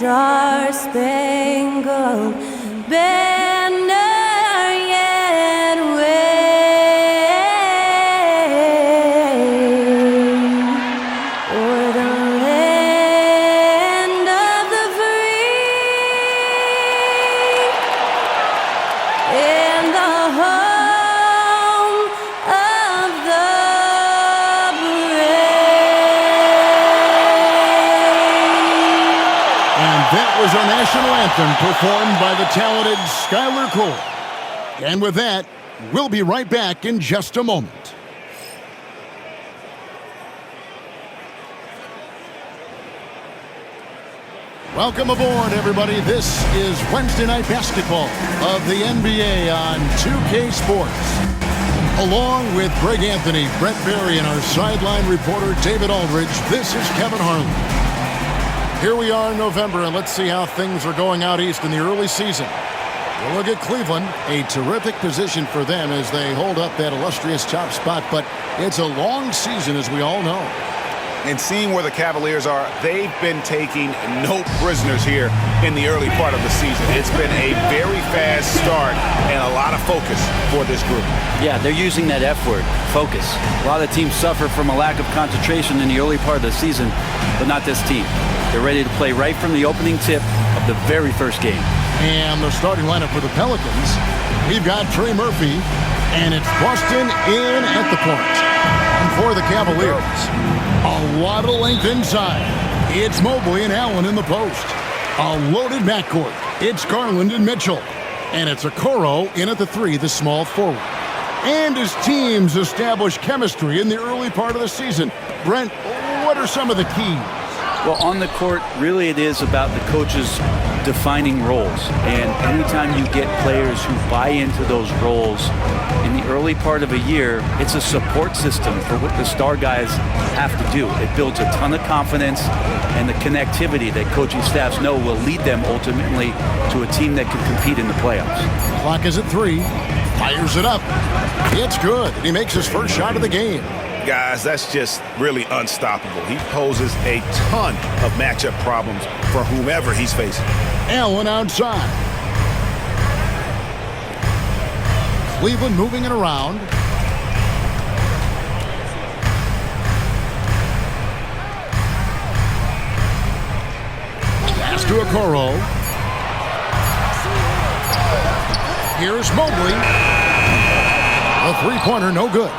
star-spangled banner yet wave o'er the land of the free and the home of the That was our national anthem performed by the talented Skylar Cole. And with that, we'll be right back in just a moment. Welcome aboard, everybody. This is Wednesday Night Basketball of the NBA on 2K Sports. Along with Greg Anthony, Brett Berry, and our sideline reporter David Aldridge, this is Kevin Harlan. Here we are in November, and let's see how things are going out east in the early season. We'll look at Cleveland, a terrific position for them as they hold up that illustrious top spot, but it's a long season, as we all know. And seeing where the Cavaliers are, they've been taking no prisoners here in the early part of the season. It's been a very fast start and a lot of focus for this group. Yeah, they're using that F word, focus. A lot of teams suffer from a lack of concentration in the early part of the season, but not this team. They're ready to play right from the opening tip of the very first game. And the starting lineup for the Pelicans, we've got Trey Murphy, and it's Boston in at the point. And for the Cavaliers, a lot of length inside. It's Mobley and Allen in the post. A loaded backcourt. It's Garland and Mitchell. And it's Okoro in at the three, the small forward. And his teams establish chemistry in the early part of the season. Brent, what are some of the keys? Well, on the court, really it is about the coaches defining roles. And anytime you get players who buy into those roles in the early part of a year, it's a support system for what the star guys have to do. It builds a ton of confidence and the connectivity that coaching staffs know will lead them ultimately to a team that can compete in the playoffs. Clock is at 3. Fires it up. It's good. He makes his first shot of the game. Guys, that's just really unstoppable. He poses a ton of matchup problems for whomever he's facing. Allen outside. Cleveland moving it around. Pass to Okoro. Here's Mobley. A three-pointer, no good.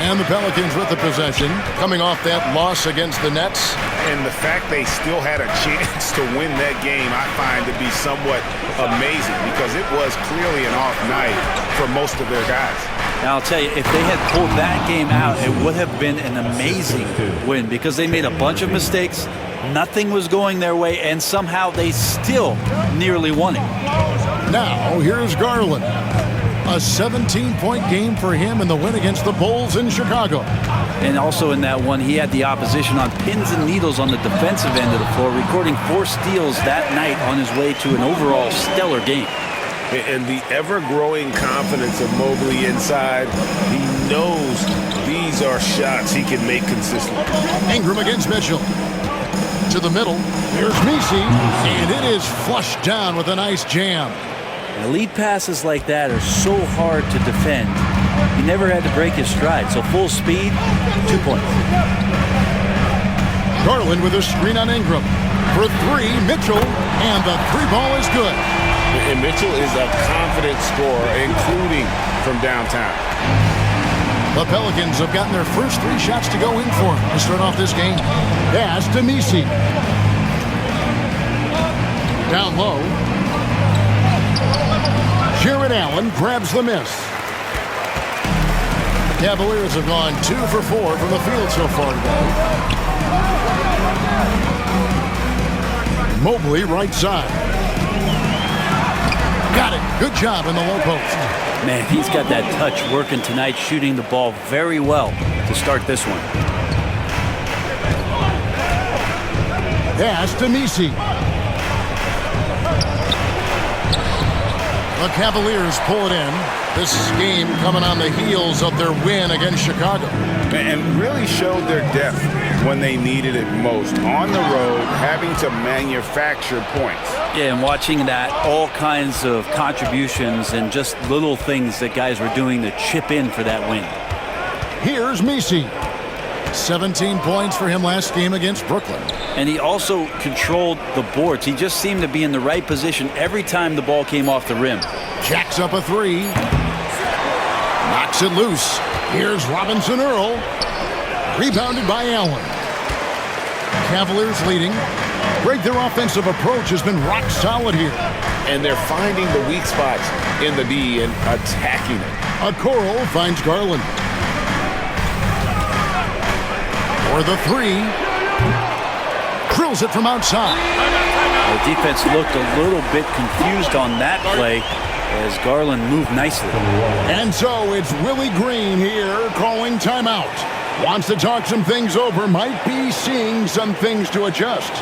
And the Pelicans with the possession, coming off that loss against the Nets. And the fact they still had a chance to win that game, I find to be somewhat amazing because it was clearly an off night for most of their guys. Now, I'll tell you, if they had pulled that game out, it would have been an amazing win because they made a bunch of mistakes. Nothing was going their way, and somehow they still nearly won it. Now, here's Garland. A 17-point game for him in the win against the Bulls in Chicago. And also in that one, he had the opposition on pins and needles on the defensive end of the floor, recording 4 steals that night on his way to an overall stellar game. And the ever-growing confidence of Mobley inside, he knows these are shots he can make consistently. Ingram against Mitchell. To the middle. Here's Messi. And it is flushed down with a nice jam. Lead passes like that are so hard to defend. He never had to break his stride, so full speed, 2 points. Garland with a screen on Ingram. For 3, Mitchell, and the 3 ball is good. And Mitchell is a confident scorer, including from downtown. The Pelicans have gotten their first 3 shots to go in for him to start off this game. Pass to Messi. Down low. Jared Allen grabs the miss. Cavaliers have gone 2 for 4 from the field so far today. Mobley right side. Got it. Good job in the low post. Man, he's got that touch working tonight, shooting the ball very well to start this one. Pass to Messi. The Cavaliers pull it in. This game coming on the heels of their win against Chicago. And really showed their depth when they needed it most. On the road, having to manufacture points. Yeah, and watching that, all kinds of contributions and just little things that guys were doing to chip in for that win. Here's Messi. 17 points for him last game against Brooklyn. And he also controlled the boards. He just seemed to be in the right position every time the ball came off the rim. Jacks up a three. Knocks it loose. Here's Robinson Earl. Rebounded by Allen. Cavaliers leading. Greg, their offensive approach has been rock solid here. And they're finding the weak spots in the D and attacking it. Okoro finds Garland. For the three. Drills it from outside. The defense looked a little bit confused on that play as Garland moved nicely. And so it's Willie Green here calling timeout. Wants to talk some things over. Might be seeing some things to adjust.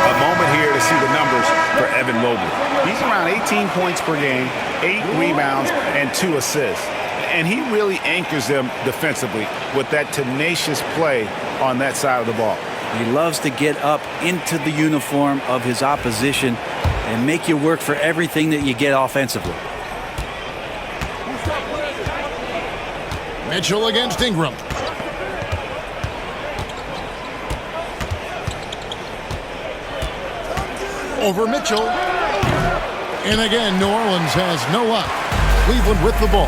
A moment here to see the numbers for Evan Mobley. He's around 18 points per game, 8 rebounds, and 2 assists. And he really anchors them defensively with that tenacious play on that side of the ball. He loves to get up into the uniform of his opposition and make you work for everything that you get offensively. Mitchell against Ingram. Over Mitchell. And again, New Orleans has no luck. Cleveland with the ball.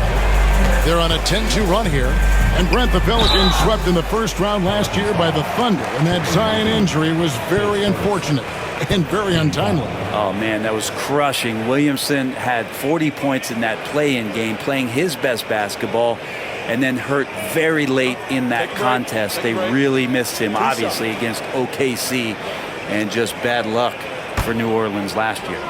They're on a 10-2 run here. And Brent, the Pelicans swept in the first round last year by the Thunder. And that Zion injury was very unfortunate and very untimely. Oh, man, that was crushing. Williamson had 40 points in that play-in game, playing his best basketball, and then hurt very late in that contest. They really missed him, obviously, against OKC, and just bad luck for New Orleans last year.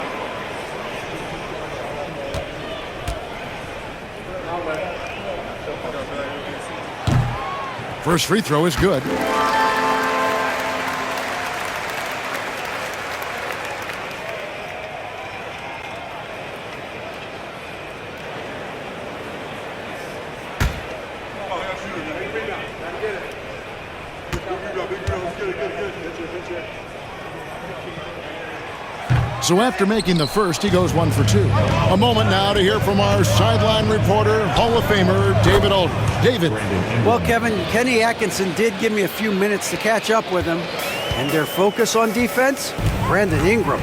First free throw is good. So after making the first, he goes 1 for 2. A moment now to hear from our sideline reporter, Hall of Famer David Aldridge. David. Well, Kevin, Kenny Atkinson did give me a few minutes to catch up with him. And their focus on defense, Brandon Ingram.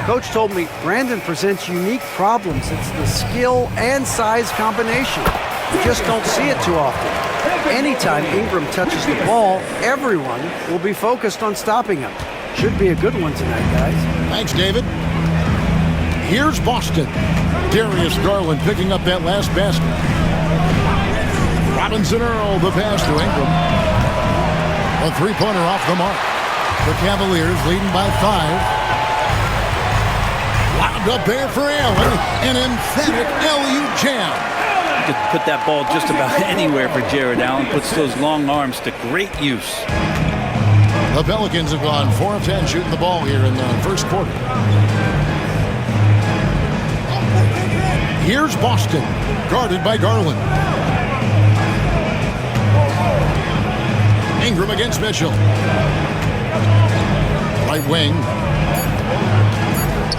Coach told me Brandon presents unique problems. It's the skill and size combination. You just don't see it too often. Anytime Ingram touches the ball, everyone will be focused on stopping him. Should be a good one tonight, guys. Thanks, David. Here's Boston. Darius Garland picking up that last basket. Robinson Earl, the pass to Ingram. A three-pointer off the mark. The Cavaliers leading by 5. Lobbed up there for Allen. An emphatic LU jam. You could put that ball just about anywhere for Jared Allen. Puts those long arms to great use. The Pelicans have gone 4 of 10 shooting the ball here in the first quarter. Here's Boston, guarded by Garland. Ingram against Mitchell. Right wing.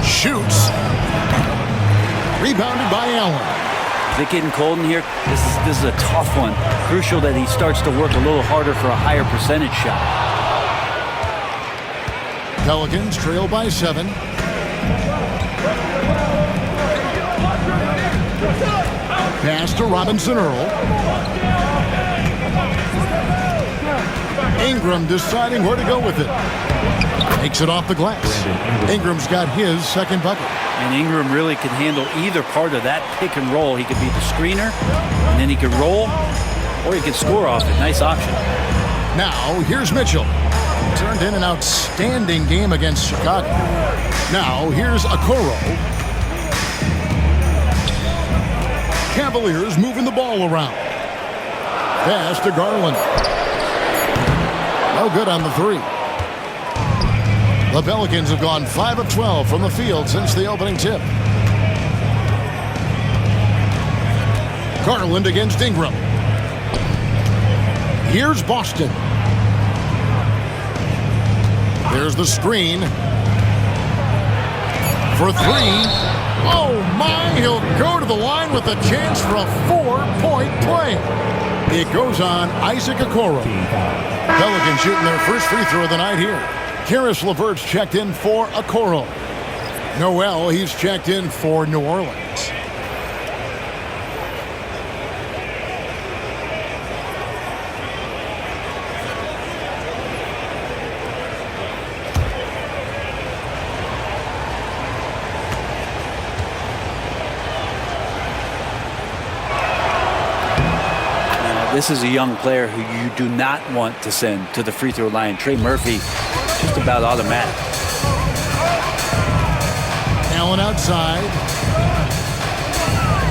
Shoots. Rebounded by Allen. Is it getting cold in here? This is a tough one. Crucial that he starts to work a little harder for a higher percentage shot. Pelicans trail by 7. Pass to Robinson Earl. Ingram deciding where to go with it. Takes it off the glass. Ingram's got his second bucket. And Ingram really could handle either part of that pick and roll. He could be the screener, and then he could roll, or he could score off it. Nice option. Now, here's Mitchell. Turned in an outstanding game against Chicago. Now, here's Okoro. Cavaliers moving the ball around. Pass to Garland. No good on the 3. The Pelicans have gone 5 of 12 from the field since the opening tip. Garland against Ingram. Here's Boston. There's the screen. For 3. Oh my, he'll go to the line with a chance for a 4-point play. It goes on Isaac Okoro. Pelicans shooting their first free throw of the night here. Karis LeVert's checked in for Okoro. Noel, he's checked in for New Orleans. This is a young player who you do not want to send to the free throw line. Trey Murphy, just about automatic. Allen outside.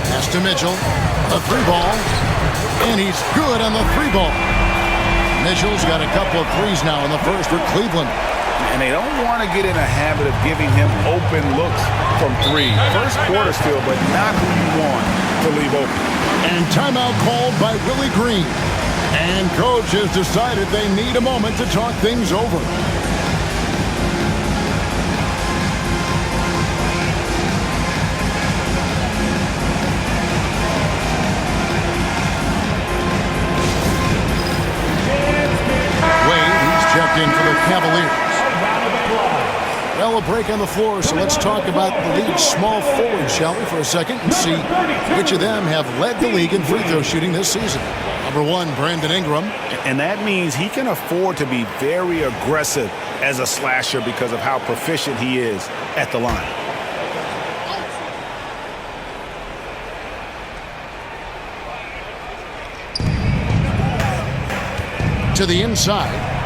Pass to Mitchell. A 3-ball. And he's good on the 3-ball. Mitchell's got a couple of threes now in the first for Cleveland. And they don't want to get in a habit of giving him open looks from 3. First quarter still, but not who you want to leave open. And timeout called by Willie Green. And coach has decided they need a moment to talk things over. Wade, he's checked in for the Cavaliers. Well, a break on the floor, so let's talk about the league's small forwards, shall we, for a second, and see which of them have led the league in free throw shooting this season. Number 1, Brandon Ingram. And that means he can afford to be very aggressive as a slasher because of how proficient he is at the line. To the inside.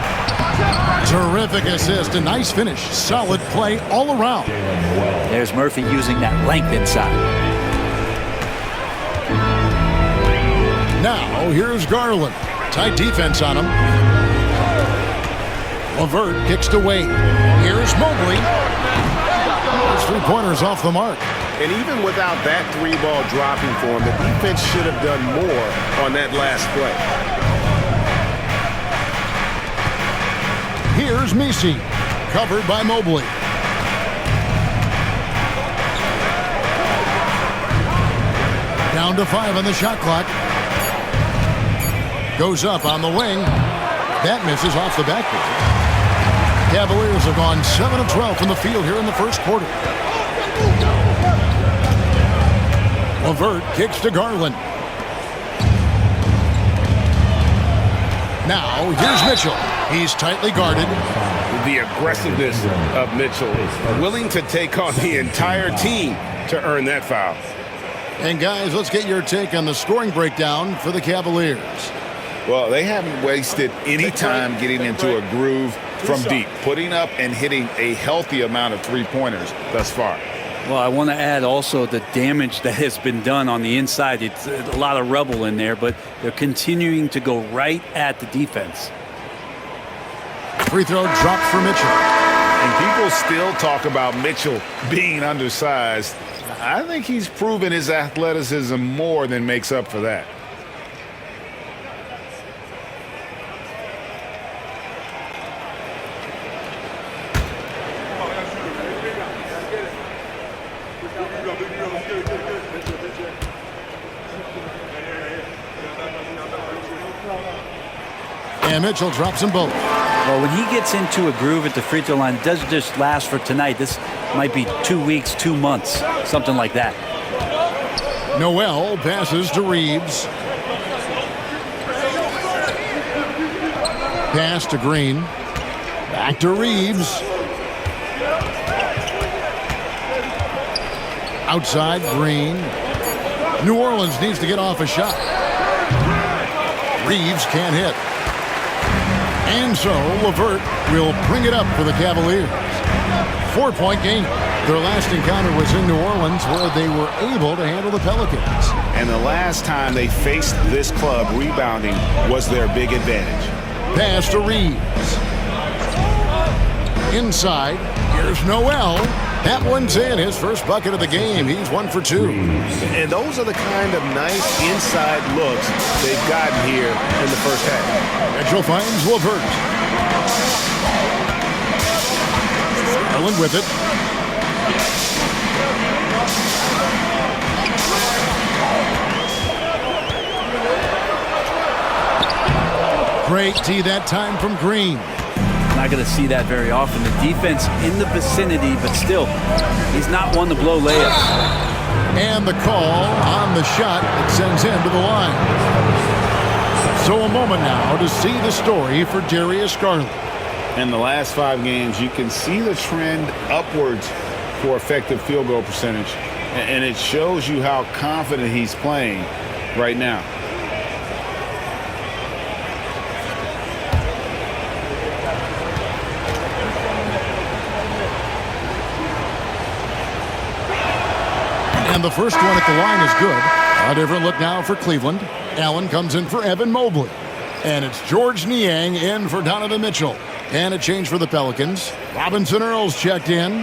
Terrific assist, a nice finish. Solid play all around. There's Murphy using that length inside. Now, here's Garland. Tight defense on him. LeVert kicks to Wade. Here's Mobley. Those 3-pointers off the mark. And even without that 3-ball dropping for him, the defense should have done more on that last play. Here's Messi, covered by Mobley. Down to 5 on the shot clock. Goes up on the wing. That misses off the backboard. Cavaliers have gone 7 of 12 from the field here in the first quarter. LeVert kicks to Garland. Now, here's Mitchell. He's tightly guarded. The aggressiveness of Mitchell, willing to take on the entire team to earn that foul. And guys, let's get your take on the scoring breakdown for the Cavaliers. Well, they haven't wasted any time getting into a groove from deep, putting up and hitting a healthy amount of 3-pointers thus far. Well, I want to add also the damage that has been done on the inside. It's a lot of rubble in there, but they're continuing to go right at the defense. Free throw dropped for Mitchell. And people still talk about Mitchell being undersized. I think he's proven his athleticism more than makes up for that. And Mitchell drops them both. Well, when he gets into a groove at the free throw line, it doesn't just last for tonight. This might be 2 weeks, 2 months, something like that. Noel passes to Reeves. Pass to Green. Back to Reeves. Outside, Green. New Orleans needs to get off a shot. Reeves can't hit. And so LeVert will bring it up for the Cavaliers. 4-point game. Their last encounter was in New Orleans, where they were able to handle the Pelicans. And the last time they faced this club, rebounding was their big advantage. Pass to Reeves. Inside, here's Noel. That one's in, his first bucket of the game. He's 1 for 2. And those are the kind of nice inside looks they've gotten here in the first half. Mitchell finds LeVert. Garland with it. Great D that time from Green. Not going to see that very often. The defense in the vicinity, but still, he's not one to blow layups. And the call on the shot that sends him to the line. So a moment now to see the story for Darius Garland. In the last 5 games, you can see the trend upwards for effective field goal percentage. And it shows you how confident he's playing right now. And the first one at the line is good. A different look now for Cleveland. Allen comes in for Evan Mobley. And it's George Niang in for Donovan Mitchell. And a change for the Pelicans. Robinson Earls checked in.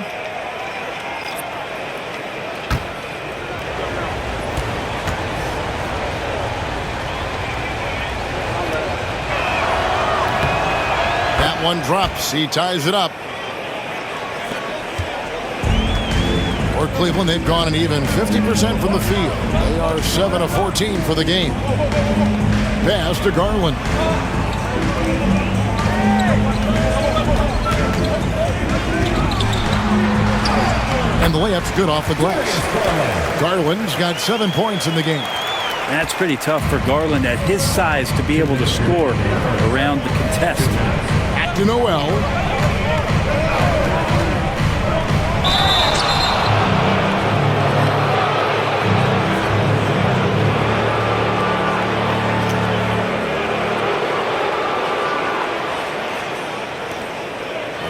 That one drops. He ties it up. For Cleveland, they've gone an even 50% from the field. They are 7 of 14 for the game. Pass to Garland. And the layup's good off the glass. Garland's got 7 points in the game. And that's pretty tough for Garland at his size to be able to score around the contest. Back to Noel.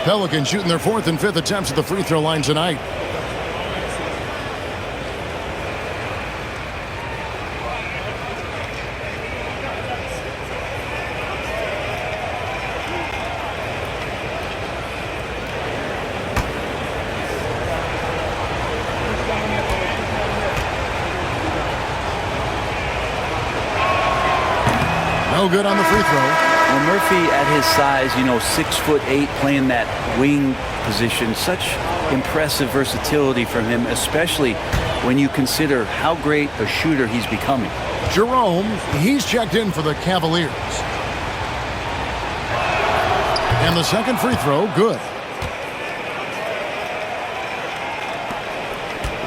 Pelicans shooting their 4th and 5th attempts at the free throw line tonight. No good on the free throw. Well, Murphy at his size, 6'8", playing that wing position, such impressive versatility from him, especially when you consider how great a shooter he's becoming. Jerome, he's checked in for the Cavaliers. And the second free throw, good.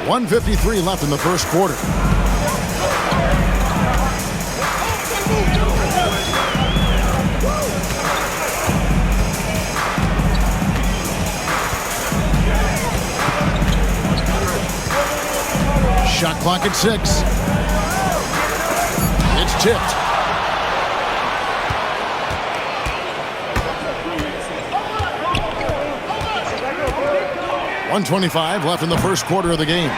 1:53 left in the first quarter. Shot clock at 6. It's tipped. .125 left in the first quarter of the game.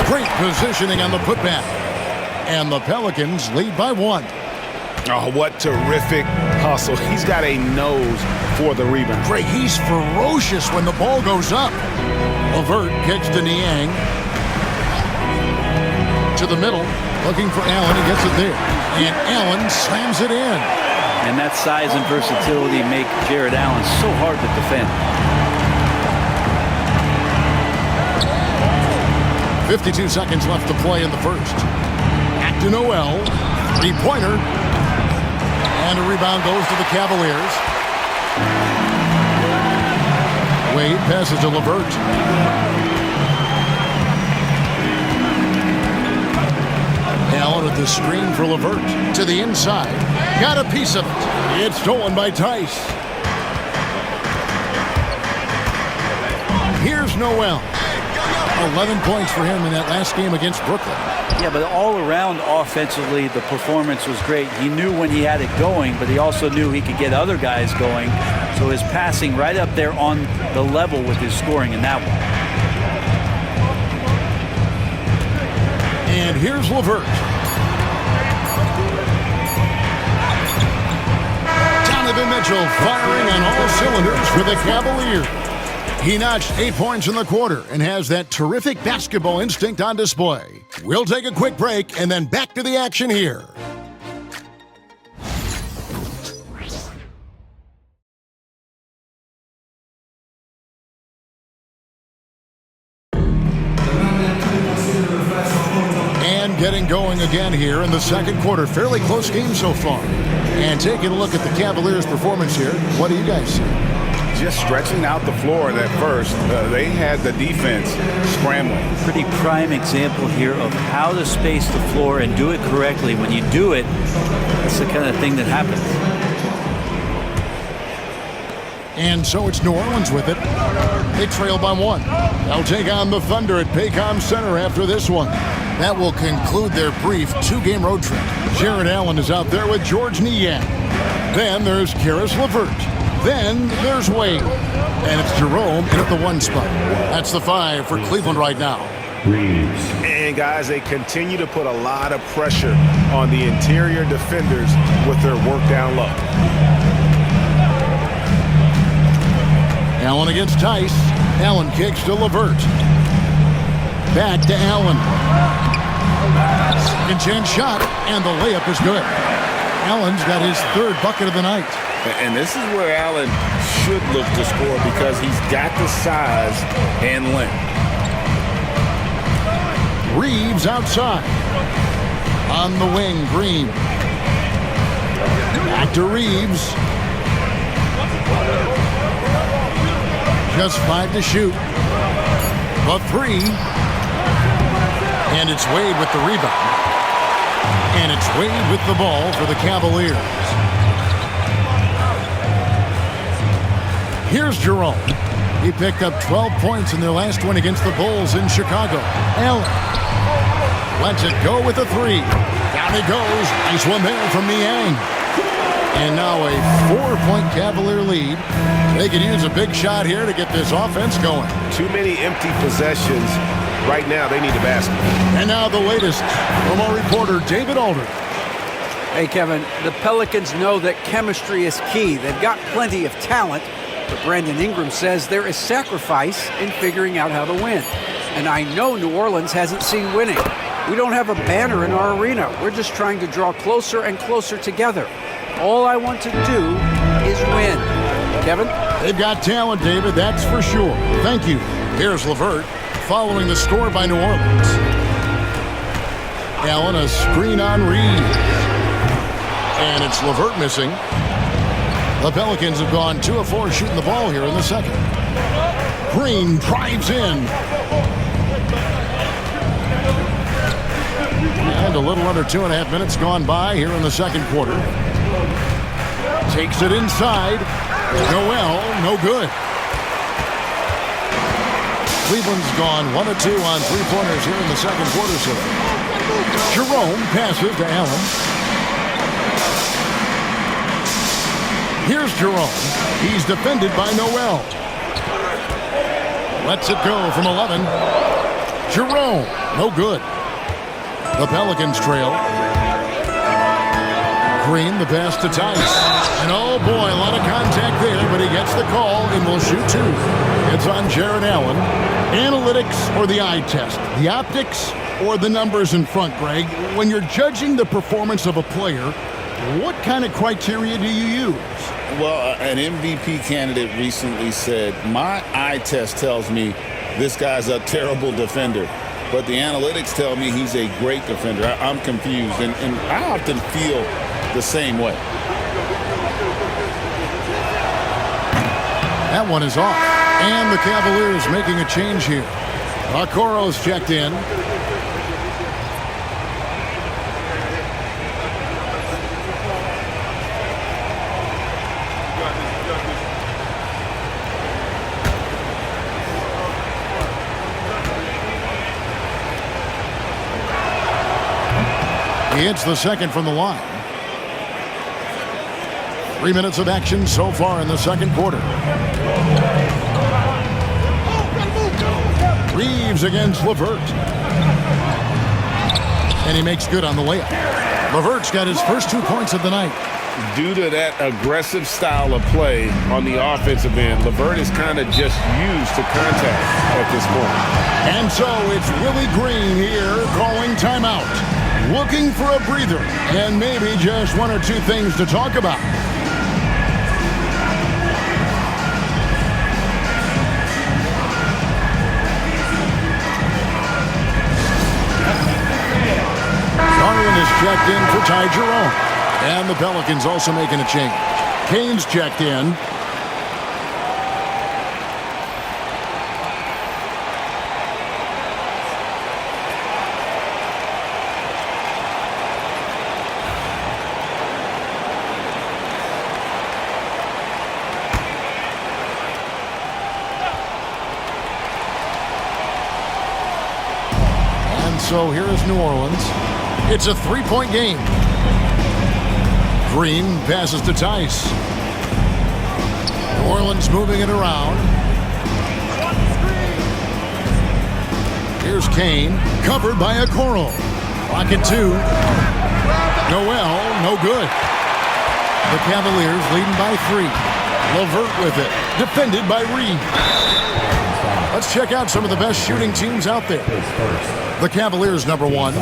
Great positioning on the putback. And the Pelicans lead by 1. Oh, what terrific hustle. He's got a nose for the rebound. Great. He's ferocious when the ball goes up. LeVert kicks to Niang. To the middle, looking for Allen. He gets it there. And Allen slams it in. And that size and versatility make Jared Allen so hard to defend. 52 seconds left to play in the first. Back to Noel. 3-pointer. And a rebound goes to the Cavaliers. Wade passes to LeVert. Allen with the screen for LeVert. To the inside. Got a piece of it. It's stolen by Tice. Here's Noel. 11 points for him in that last game against Brooklyn. Yeah, but all around offensively, the performance was great. He knew when he had it going, but he also knew he could get other guys going. So his passing right up there on the level with his scoring in that one. And here's LeVert. Donovan Mitchell firing on all cylinders for the Cavaliers. He notched 8 points in the quarter and has that terrific basketball instinct on display. We'll take a quick break and then back to the action here. And getting going again here in the second quarter. Fairly close game so far. And taking a look at the Cavaliers' performance here, what do you guys see? Just stretching out the floor at first. They had the defense scrambling. Pretty prime example here of how to space the floor and do it correctly. When you do it, that's the kind of thing that happens. And so it's New Orleans with it. They trail by 1. They'll take on the Thunder at Paycom Center after this one. That will conclude their brief 2-game road trip. Jared Allen is out there with George Niang. Then there's Karis LeVert. Then there's Wade. And it's Jerome in at the 1 spot. That's the 5 for Cleveland right now. And guys, they continue to put a lot of pressure on the interior defenders with their work down low. Allen against Tice. Allen kicks to LeVert. Back to Allen. Second chance shot, and the layup is good. Allen's got his 3rd bucket of the night. And this is where Allen should look to score because he's got the size and length. Reeves outside. On the wing, Green. Back to Reeves. Just 5 to shoot. The 3. And it's Wade with the rebound. And it's Wade with the ball for the Cavaliers. Here's Jerome. He picked up 12 points in their last win against the Bulls in Chicago. Allen lets it go with a 3. Down he goes. Nice one there from Niang. And now a 4-point Cavalier lead. They could use a big shot here to get this offense going. Too many empty possessions. Right now, they need a basket. And now the latest from our reporter, David Alder. Hey, Kevin, the Pelicans know that chemistry is key. They've got plenty of talent, but Brandon Ingram says there is sacrifice in figuring out how to win. And I know New Orleans hasn't seen winning. We don't have a banner in our arena. We're just trying to draw closer and closer together. All I want to do is win. Kevin? They've got talent, David, that's for sure. Thank you. Here's LeVert following the score by New Orleans. Allen, a screen on Reeves. And it's LeVert missing. The Pelicans have gone 2 of 4 shooting the ball here in the second. Green drives in. And a little under 2.5 minutes gone by here in the second quarter. Takes it inside. Noel, no good. Cleveland's gone 1 of 2 on 3-pointers here in the second quarter. So Jerome passes to Allen. Here's Jerome. He's defended by Noel. Lets it go from 11. Jerome, no good. The Pelicans trail. Green, the pass to Tice. And oh boy, a lot of contact there, but he gets the call and will shoot 2. It's on Jared Allen. Analytics or the eye test? The optics or the numbers in front, Greg? When you're judging the performance of a player, what kind of criteria do you use? Well, an MVP candidate recently said, my eye test tells me this guy's a terrible defender, but the analytics tell me he's a great defender. I'm confused, and I often feel the same way. That one is off. And the Cavaliers making a change here. Okoro's checked in. He hits the second from the line. 3 minutes of action so far in the second quarter. Reeves against LeVert. And he makes good on the layup. LeVert's got his first 2 points of the night. due to that aggressive style of play on the offensive end, LeVert is kind of just used to contact at this point. And so it's Willie Green here calling timeout, looking for a breather, and maybe just one or two things to talk about. Garland is checked in for Ty Jerome. And the Pelicans also making a change. Kane's checked in. And so here is New Orleans. It's a three-point game. Green passes to Tice. New Orleans moving it around. Here's Kane, covered by Okoro. Pocket two. Noel, no good. The Cavaliers leading by 3. LeVert with it, defended by Reed. Let's check out some of the best shooting teams out there. The Cavaliers, number 1.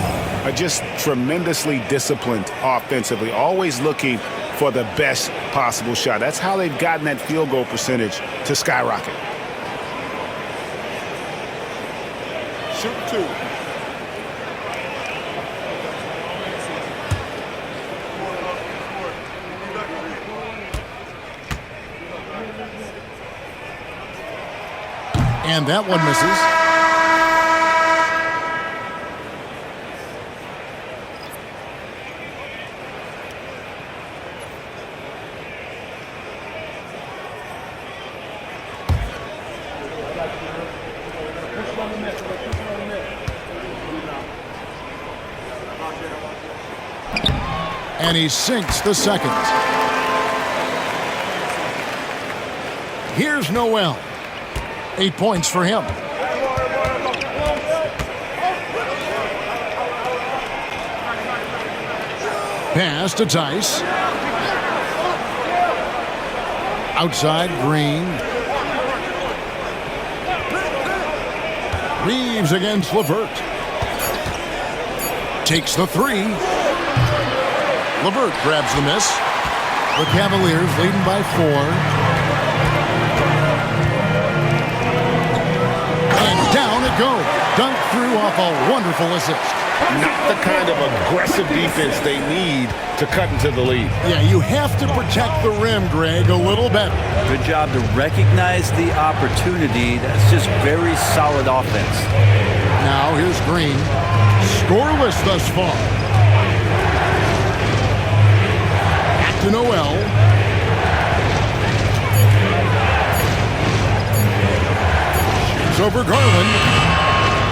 Are just tremendously disciplined offensively, always looking for the best possible shot. That's how they've gotten that field goal percentage to skyrocket. Shoot 2. And that one misses. And he sinks the second. Here's Noel. 8 points for him. Pass to Tice. Outside, Green. Reeves against LeVert. Takes the 3. LeVert grabs the miss. The Cavaliers leading by 4. And down it goes. Dunk through off a wonderful assist. Not the kind of aggressive defense they need to cut into the lead. Yeah, you have to protect the rim, Greg, a little better. Good job to recognize the opportunity. That's just very solid offense. Now here's Green. Scoreless thus far. Back to Noel. Shoots over Garland.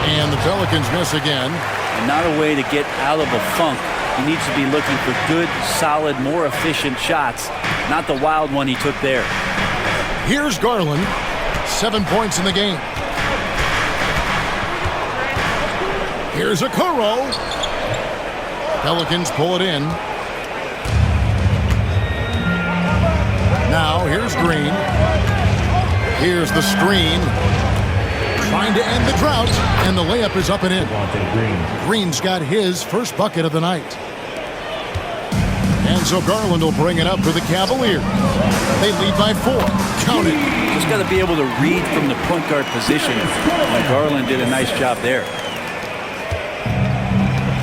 And the Pelicans miss again. And not a way to get out of a funk. He needs to be looking for good, solid, more efficient shots. Not the wild one he took there. Here's Garland. 7 points in the game. Here's Okoro. Pelicans pull it in. Now here's Green. Here's the screen. Trying to end the drought, and the layup is up and in. Green's got his first bucket of the night. And so Garland will bring it up for the Cavaliers. They lead by 4. Count it. Just got to be able to read from the point guard position. And Garland did a nice job there.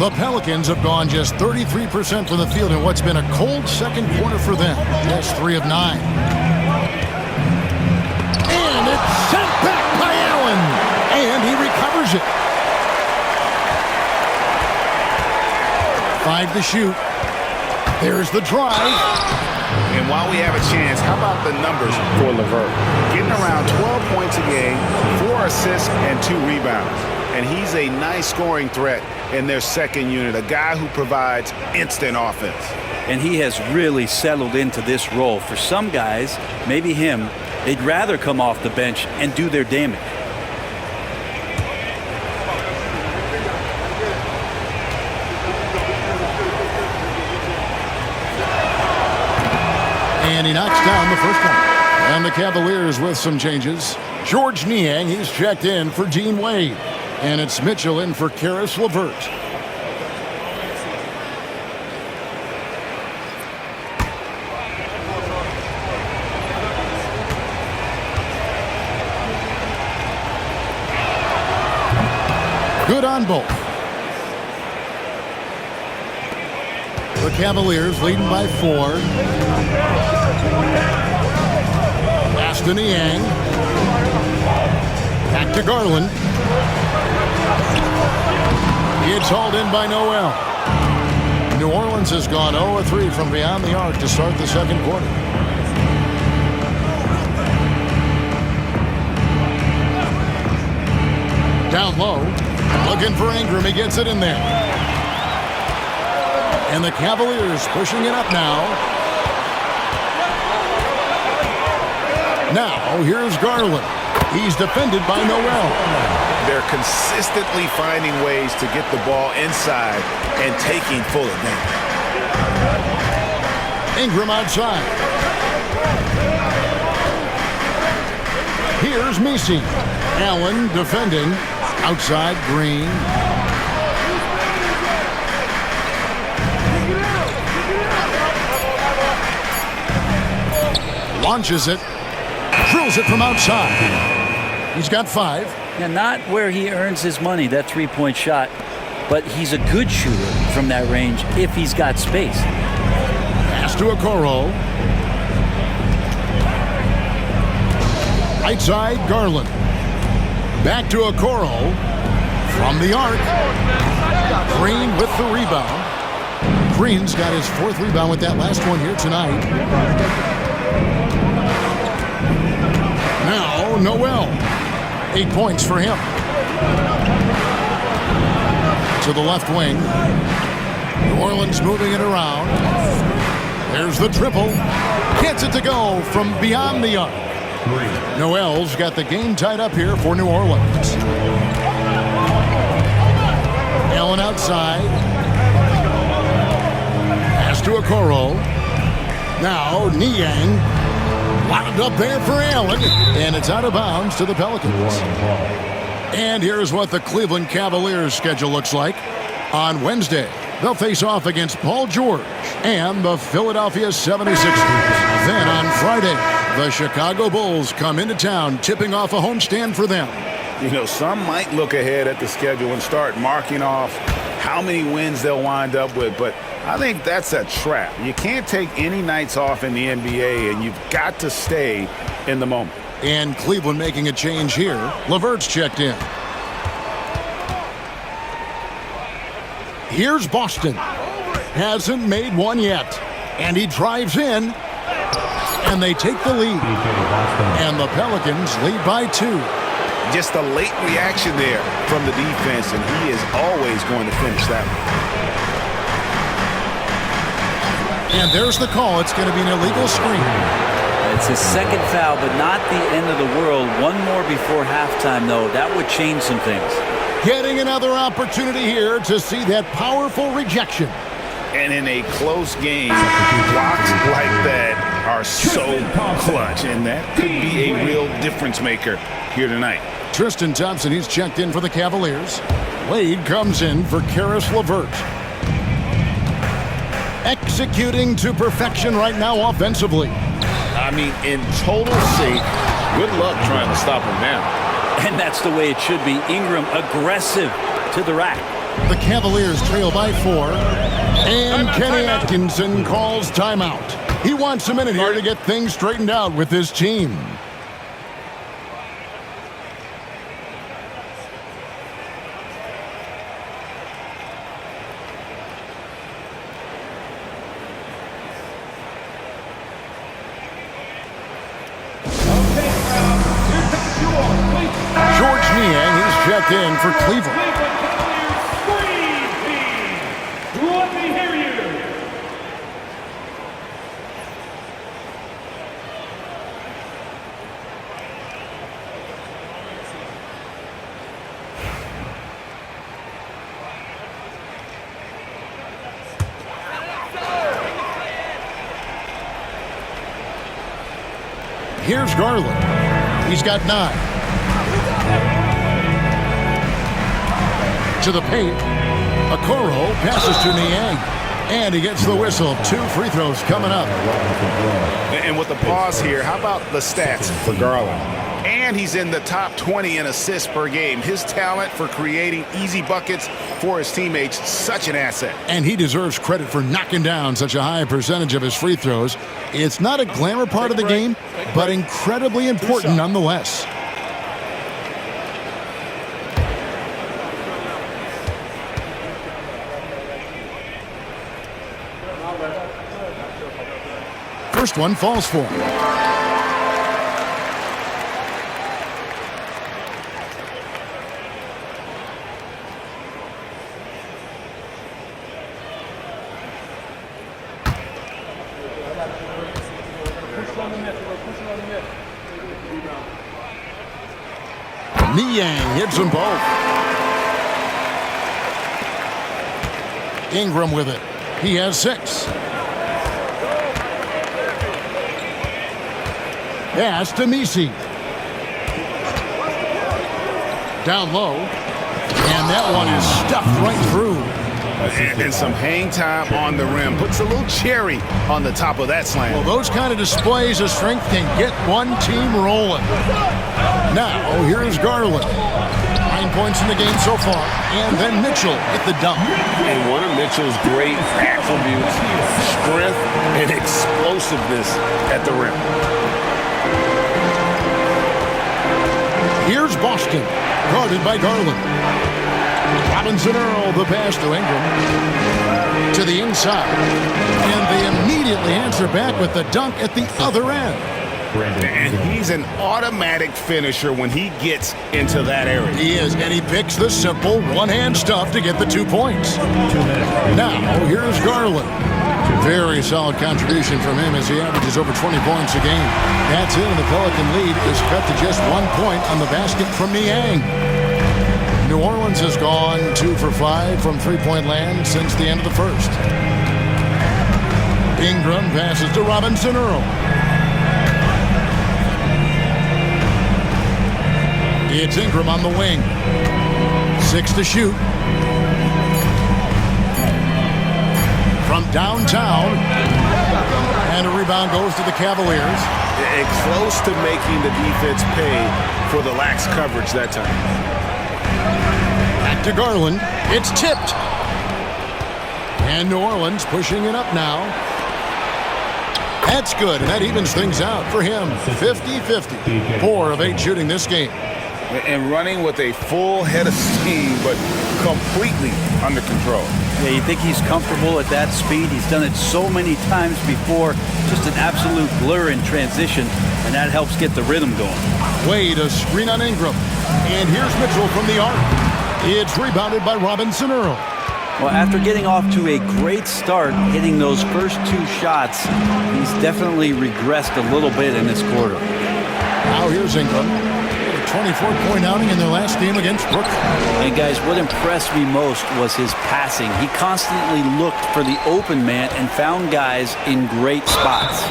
The Pelicans have gone just 33% from the field in what's been a cold second quarter for them. That's 3 of 9. And it's sent back by Allen. And he recovers it. 5 to shoot. There's the drive. And while we have a chance, how about the numbers for LeVert? Getting around 12 points a game, 4 assists, and 2 rebounds. And he's a nice scoring threat in their second unit, a guy who provides instant offense. And he has really settled into this role. For some guys, maybe him, they'd rather come off the bench and do their damage. And he knocks down the first one. And the Cavaliers with some changes. George Niang, he's checked in for Dean Wade. And it's Mitchell in for Karis LeVert. Good on both. The Cavaliers leading by 4. Pass to Niang. Back to Garland. It's hauled in by Noel. New Orleans has gone 0-3 from beyond the arc to start the second quarter. Down low. Looking for Ingram. He gets it in there. And the Cavaliers pushing it up now. Now, here's Garland. He's defended by Noel. They're consistently finding ways to get the ball inside and taking full advantage. Ingram outside. Here's Messi. Allen defending. Outside, Green. Launches it. Drills it from outside. He's got 5. Now, not where he earns his money, that three-point shot, but he's a good shooter from that range if he's got space. Pass to Okoro. Right side, Garland. Back to Okoro. From the arc. Green with the rebound. Green's got his 4th rebound with that last one here tonight. Now, Noel. 8 points for him. To the left wing. New Orleans moving it around. There's the triple. Gets it to go from beyond the arc. Noel's got the game tied up here for New Orleans. Allen outside. Pass to Okoro. Now Niang. Wound up there for Allen. And it's out of bounds to the Pelicans. And here's what the Cleveland Cavaliers schedule looks like. On Wednesday, they'll face off against Paul George and the Philadelphia 76ers. Then on Friday, the Chicago Bulls come into town, tipping off a homestand for them. You know, some might look ahead at the schedule and start marking off how many wins they'll wind up with, but I think that's a trap. You can't take any nights off in the NBA, and you've got to stay in the moment. And Cleveland making a change here. LeVert's checked in. Here's Boston. Hasn't made one yet. And he drives in. And they take the lead. And the Pelicans lead by 2. Just a late reaction there from the defense, and he is always going to finish that one. And there's the call. It's going to be an illegal screen. It's his 2nd foul, but not the end of the world. One more before halftime, though. That would change some things. Getting another opportunity here to see that powerful rejection. And in a close game, blocks like that are so clutch, and that could be a real difference maker here tonight. Tristan Thompson, he's checked in for the Cavaliers. Wade comes in for Karis LeVert. Executing to perfection right now offensively. I mean, in total sync. Good luck trying to stop him now. And that's the way it should be. Ingram aggressive to the rack. The Cavaliers trail by 4. And Kenny Atkinson calls timeout. He wants a minute here to get things straightened out with his team. George Niang, he's checked in for Cleveland. Let me hear you. Here's Garland. He's got 9. To the paint. Okoro passes to Niang. And he gets the whistle. 2 free throws coming up. And with the pause here, how about the stats for Garland? And he's in the top 20 in assists per game. His talent for creating easy buckets for his teammates, such an asset. And he deserves credit for knocking down such a high percentage of his free throws. It's not a glamour part of the game, but incredibly important nonetheless. First one falls for him. Niang hits them both. Ingram with it. He has 6. Pass to Misi. Down low. And that one is stuffed right through. And some hang time on the rim. Puts a little cherry on the top of that slam. Well, those kind of displays of strength can get one team rolling. Now, here's Garland. 9 points in the game so far. And then Mitchell at the dunk. And one of Mitchell's great attributes, strength and explosiveness at the rim. Here's Boston, guarded by Garland. Robinson Earl, the pass to Ingram. To the inside. And they immediately answer back with the dunk at the other end. And he's an automatic finisher when he gets into that area. He is, and he picks the simple one-hand stuff to get the 2 points. Now, here's Garland. Very solid contribution from him as he averages over 20 points a game. That's it, and the Pelican lead is cut to just 1 point on the basket from Niang. New Orleans has gone 2 for 5 from three-point land since the end of the first. Ingram passes to Robinson Earl. It's Ingram on the wing. 6 to shoot. From downtown. And a rebound goes to the Cavaliers. Close to making the defense pay for the lax coverage that time. Back to Garland. It's tipped. And New Orleans pushing it up now. That's good, and that evens things out for him. 50-50. 4 of 8 shooting this game. And running with a full head of steam, but completely under control. Yeah, you think he's comfortable at that speed. He's done it so many times before. Just an absolute blur in transition, and that helps get the rhythm going. Wade, a screen on Ingram. And here's Mitchell from the arc. It's rebounded by Robinson Earl. Well, after getting off to a great start, hitting those first 2 shots, he's definitely regressed a little bit in this quarter. Now here's Ingram. 24-point outing in their last game against Brooklyn. And guys, what impressed me most was his passing. He constantly looked for the open man and found guys in great spots.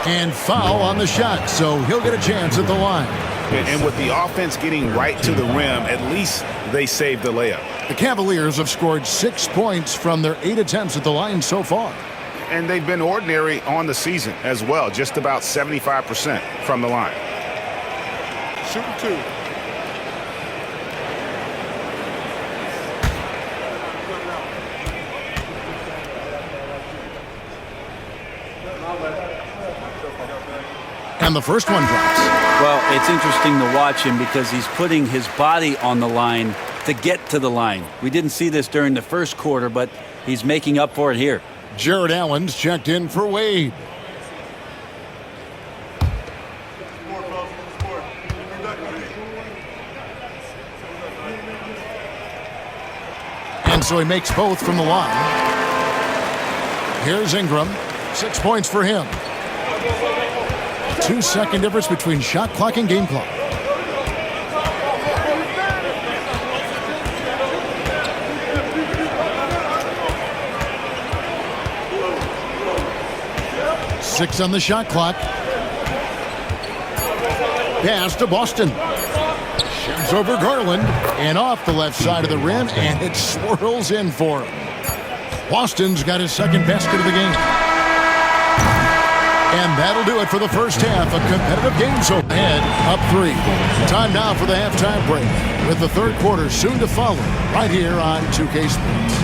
And foul on the shot, so he'll get a chance at the line. And with the offense getting right to the rim, at least they saved the layup. The Cavaliers have scored 6 points from their 8 attempts at the line so far. And they've been ordinary on the season as well, just about 75% from the line. Shooting 2. And the first one drops. Well, it's interesting to watch him because he's putting his body on the line to get to the line. We didn't see this during the first quarter, but he's making up for it here. Jared Allen's checked in for Wade. And so he makes both from the line. Here's Ingram. 6 points for him. 2-second difference between shot clock and game clock. Six on the shot clock. pass to Boston. Shoots over Garland and off the left side of the rim, and it swirls in for him. Boston's got his second basket of the game. And that'll do it for the first half. A competitive game so ahead, up 3. Time now for the halftime break, with the third quarter soon to follow, right here on 2K Sports.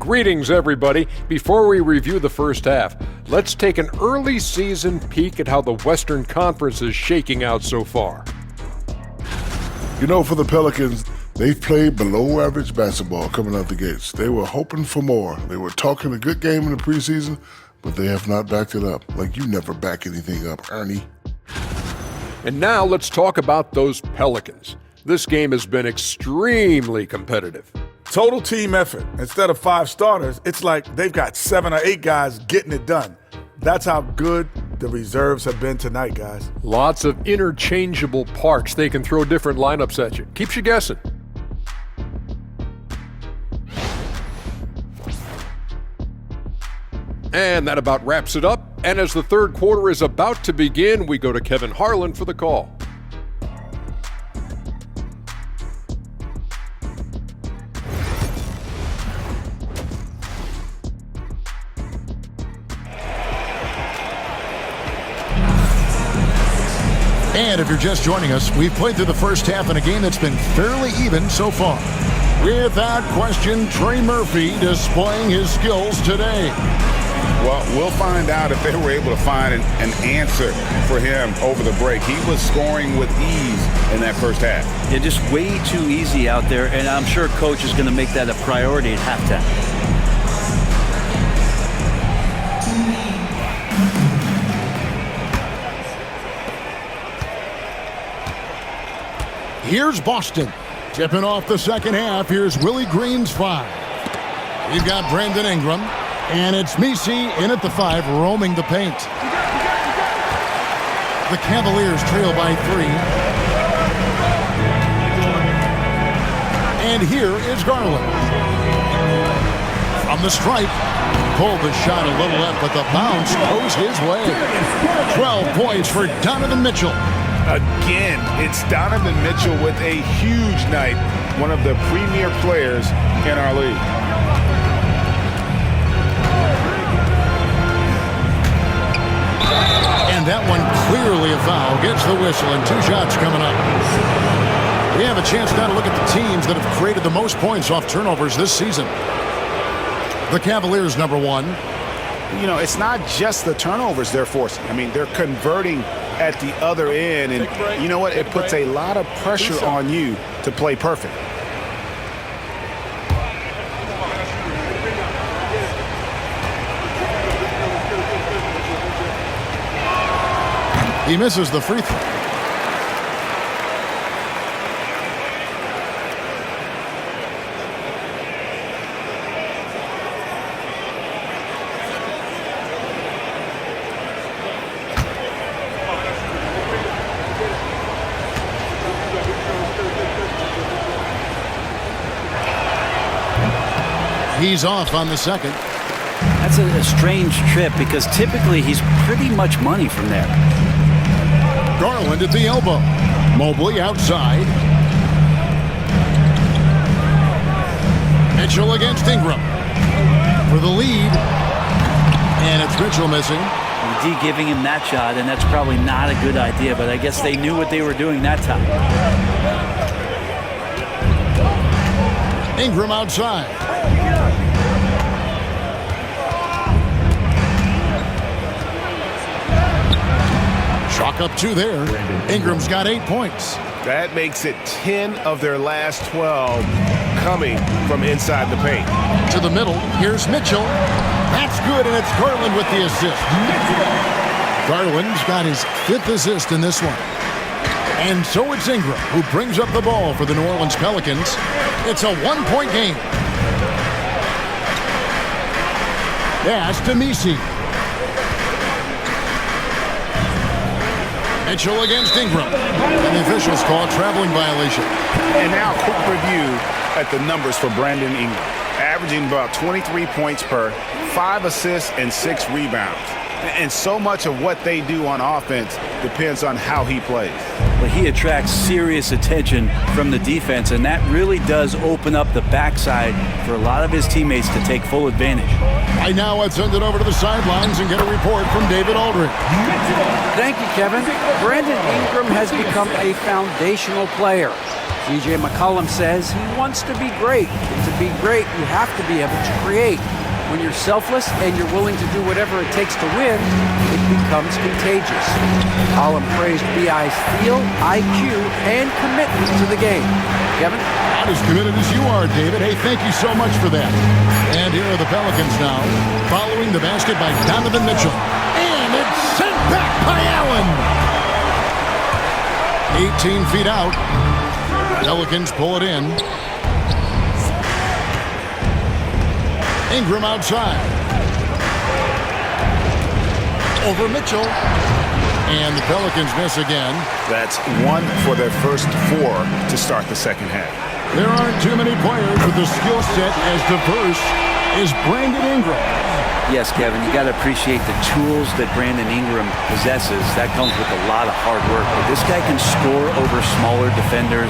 Greetings, everybody. Before we review the first half, let's take an early season peek at how the Western Conference is shaking out so far. You know, for the Pelicans, they've played below average basketball coming out the gates. They were hoping for more. They were talking a good game in the preseason, but they have not backed it up. Like you never back anything up, Ernie. And now let's talk about those Pelicans. This game has been extremely competitive. Total team effort. Instead of 5 starters, it's like they've got 7 or 8 guys getting it done. That's how good the reserves have been tonight, guys. Lots of interchangeable parts. They can throw different lineups at you. Keeps you guessing. And that about wraps it up. And as the third quarter is about to begin, we go to Kevin Harlan for the call. And if you're just joining us, we've played through the first half in a game that's been fairly even so far. Without question, Trey Murphy displaying his skills today. Well, we'll find out if they were able to find an answer for him over the break. He was scoring with ease in that first half. Yeah, just way too easy out there, and I'm sure coach is going to make that a priority at halftime. Here's Boston. Tipping off the second half. Here's Willie Green's 5. We've got Brandon Ingram. And it's Messi in at the 5, roaming the paint. The Cavaliers trail by 3. And here is Garland. From the stripe. Pulled the shot a little left, but the bounce goes his way. 12 points for Donovan Mitchell. Again, it's Donovan Mitchell with a huge night. One of the premier players in our league. And that one clearly a foul. Gets the whistle and 2 shots coming up. We have a chance now to look at the teams that have created the most points off turnovers this season. The Cavaliers, number 1. You know, it's not just the turnovers they're forcing. I mean, they're converting at the other end. And you know what? It puts a lot of pressure on you to play perfect. He misses the free throw. He's off on the second. That's a strange trip because typically he's pretty much money from there. Garland at the elbow. Mobley outside. Mitchell against Ingram. For the lead. And it's Mitchell missing. D giving him that shot, and that's probably not a good idea, but I guess they knew what they were doing that time. Ingram outside. Chalk up 2 there. Ingram's got 8 points. That makes it 10 of their last 12 coming from inside the paint. To the middle, here's Mitchell. That's good, and it's Garland with the assist. Garland's got his 5th assist in this one. And so it's Ingram who brings up the ball for the New Orleans Pelicans. It's a one-point game. Pass to Messi. Mitchell against Ingram. And the officials call a traveling violation. And now a quick review at the numbers for Brandon Ingram. Averaging about 23 points per, 5 assists, and 6 rebounds. And so much of what they do on offense depends on how he plays. Well, he attracts serious attention from the defense, and that really does open up the backside for a lot of his teammates to take full advantage. Right now, let's send it over to the sidelines and get a report from David Aldridge. Thank you, Kevin. Brandon Ingram has become a foundational player. CJ McCollum says he wants to be great. And to be great, you have to be able to create. When you're selfless and you're willing to do whatever it takes to win, it becomes contagious. McCollum praised B.I.'s feel, IQ, and commitment to the game. Kevin? Not as committed as you are, David. Hey, thank you so much for that. And here are the Pelicans now, following the basket by Donovan Mitchell. And it's sent back by Allen. 18 feet out. Pelicans pull it in. Ingram outside. Over Mitchell. And the Pelicans miss again. That's 1 for their first 4 to start the second half. There aren't too many players with a skill set as diverse as Brandon Ingram. Yes, Kevin, you got to appreciate the tools that Brandon Ingram possesses. That comes with a lot of hard work. But this guy can score over smaller defenders.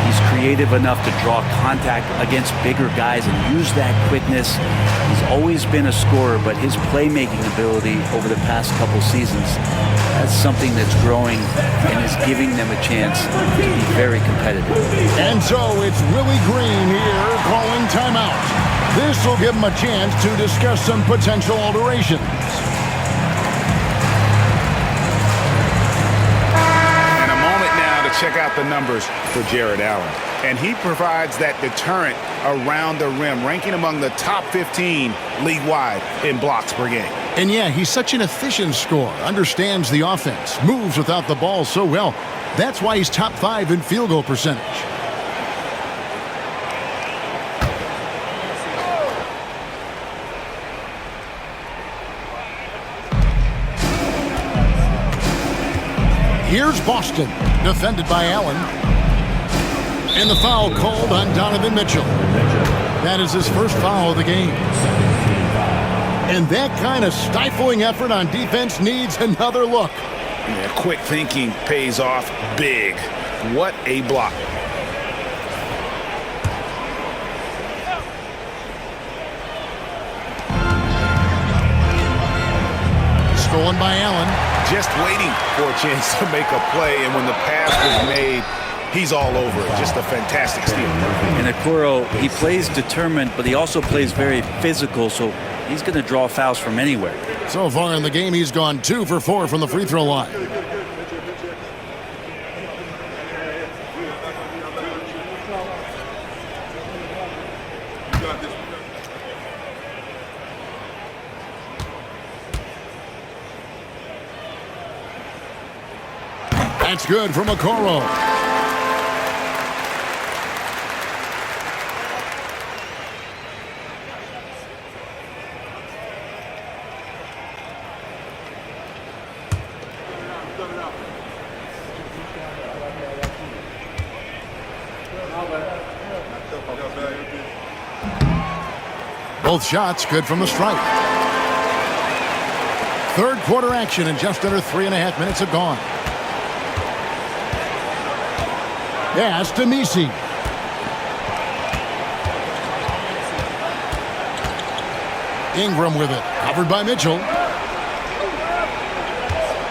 He's creative enough to draw contact against bigger guys and use that quickness. He's always been a scorer, but his playmaking ability over the past couple seasons, that's something that's growing and is giving them a chance to be very competitive. And so it's Willie Green here calling timeout. This will give him a chance to discuss some potential alterations. And a moment now to check out the numbers for Jared Allen. And he provides that deterrent around the rim, ranking among the top 15 league-wide in blocks per game. And yeah, he's such an efficient scorer, understands the offense, moves without the ball so well. That's why he's top 5 in field goal percentage. Here's Boston, defended by Allen. And the foul called on Donovan Mitchell. That is his first foul of the game. And that kind of stifling effort on defense needs another look. Yeah, quick thinking pays off big. What a block. Stolen by Allen. Just waiting for a chance to make a play, and when the pass was made, he's all over it. Just a fantastic steal. And Okoro, he plays determined, but he also plays very physical, so he's going to draw fouls from anywhere. So far in the game, he's gone 2 for 4 from the free throw line. That's good from Okoro. Both shots good from the stripe. Third quarter action, and just under 3.5 minutes have gone. Pass to Messi. Ingram with it. Covered by Mitchell.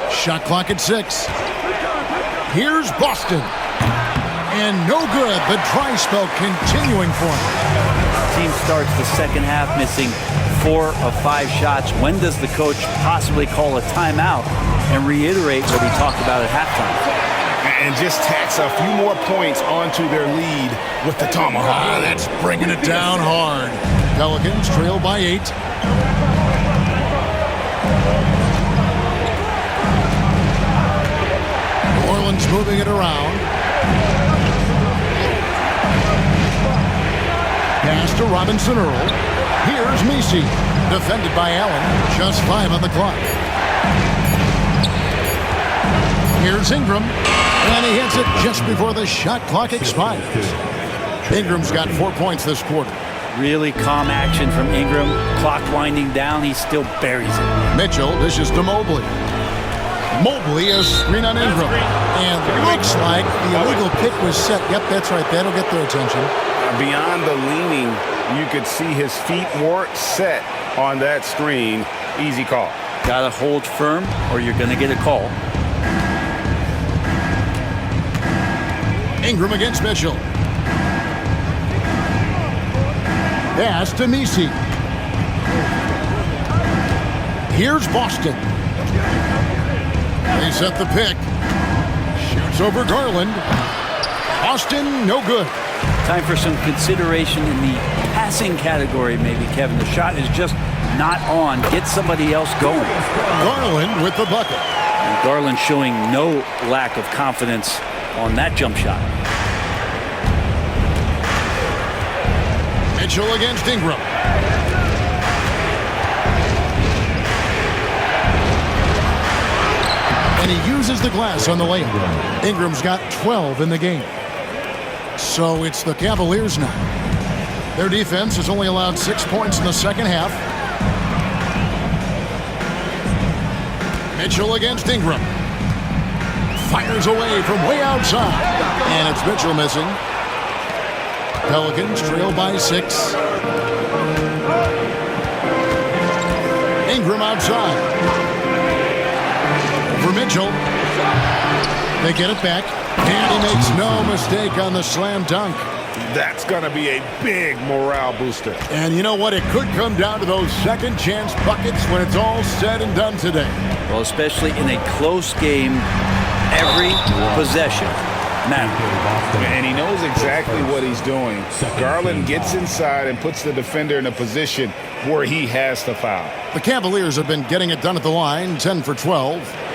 Shot clock at 6. Here's Boston. And no good. The dry spell continuing for him. Team starts the second half missing 4 of 5 shots. When does the coach possibly call a timeout and reiterate what he talked about at halftime? And just tacks a few more points onto their lead with the tomahawk. That's bringing it down hard. Pelicans trail by 8. New Orleans moving it around. Pass to Robinson Earl. Here's Messi. Defended by Allen. Just 5 on the clock. Here's Ingram. And he hits it just before the shot clock expires. Ingram's got 4 points this quarter. Really calm action from Ingram. Clock winding down, he still buries it. Mitchell dishes to Mobley. Mobley is screen on Ingram. And looks like the illegal pick was set. Yep, that's right. That'll get their attention. Beyond the leaning, you could see his feet weren't set on that screen. Easy call. Gotta hold firm or you're gonna get a call. Ingram against Mitchell. Pass to Messi. Here's Boston. They set the pick. Shoots over Garland. Boston, no good. Time for some consideration in the passing category, maybe, Kevin. The shot is just not on. Get somebody else going. Garland with the bucket. And Garland showing no lack of confidence on that jump shot. Mitchell against Ingram. And he uses the glass on the layup. Ingram's got 12 in the game. So it's the Cavaliers now. Their defense has only allowed 6 points in the second half. Mitchell against Ingram. Fires away from way outside. And it's Mitchell missing. Pelicans trail by 6. Ingram outside. For Mitchell. They get it back. And he makes no mistake on the slam dunk. That's going to be a big morale booster. And you know what? It could come down to those second chance buckets when it's all said and done today. Well, especially in a close game, every possession matters. And he knows exactly what he's doing. Garland gets inside and puts the defender in a position where he has to foul. The Cavaliers have been getting it done at the line, 10 for 12.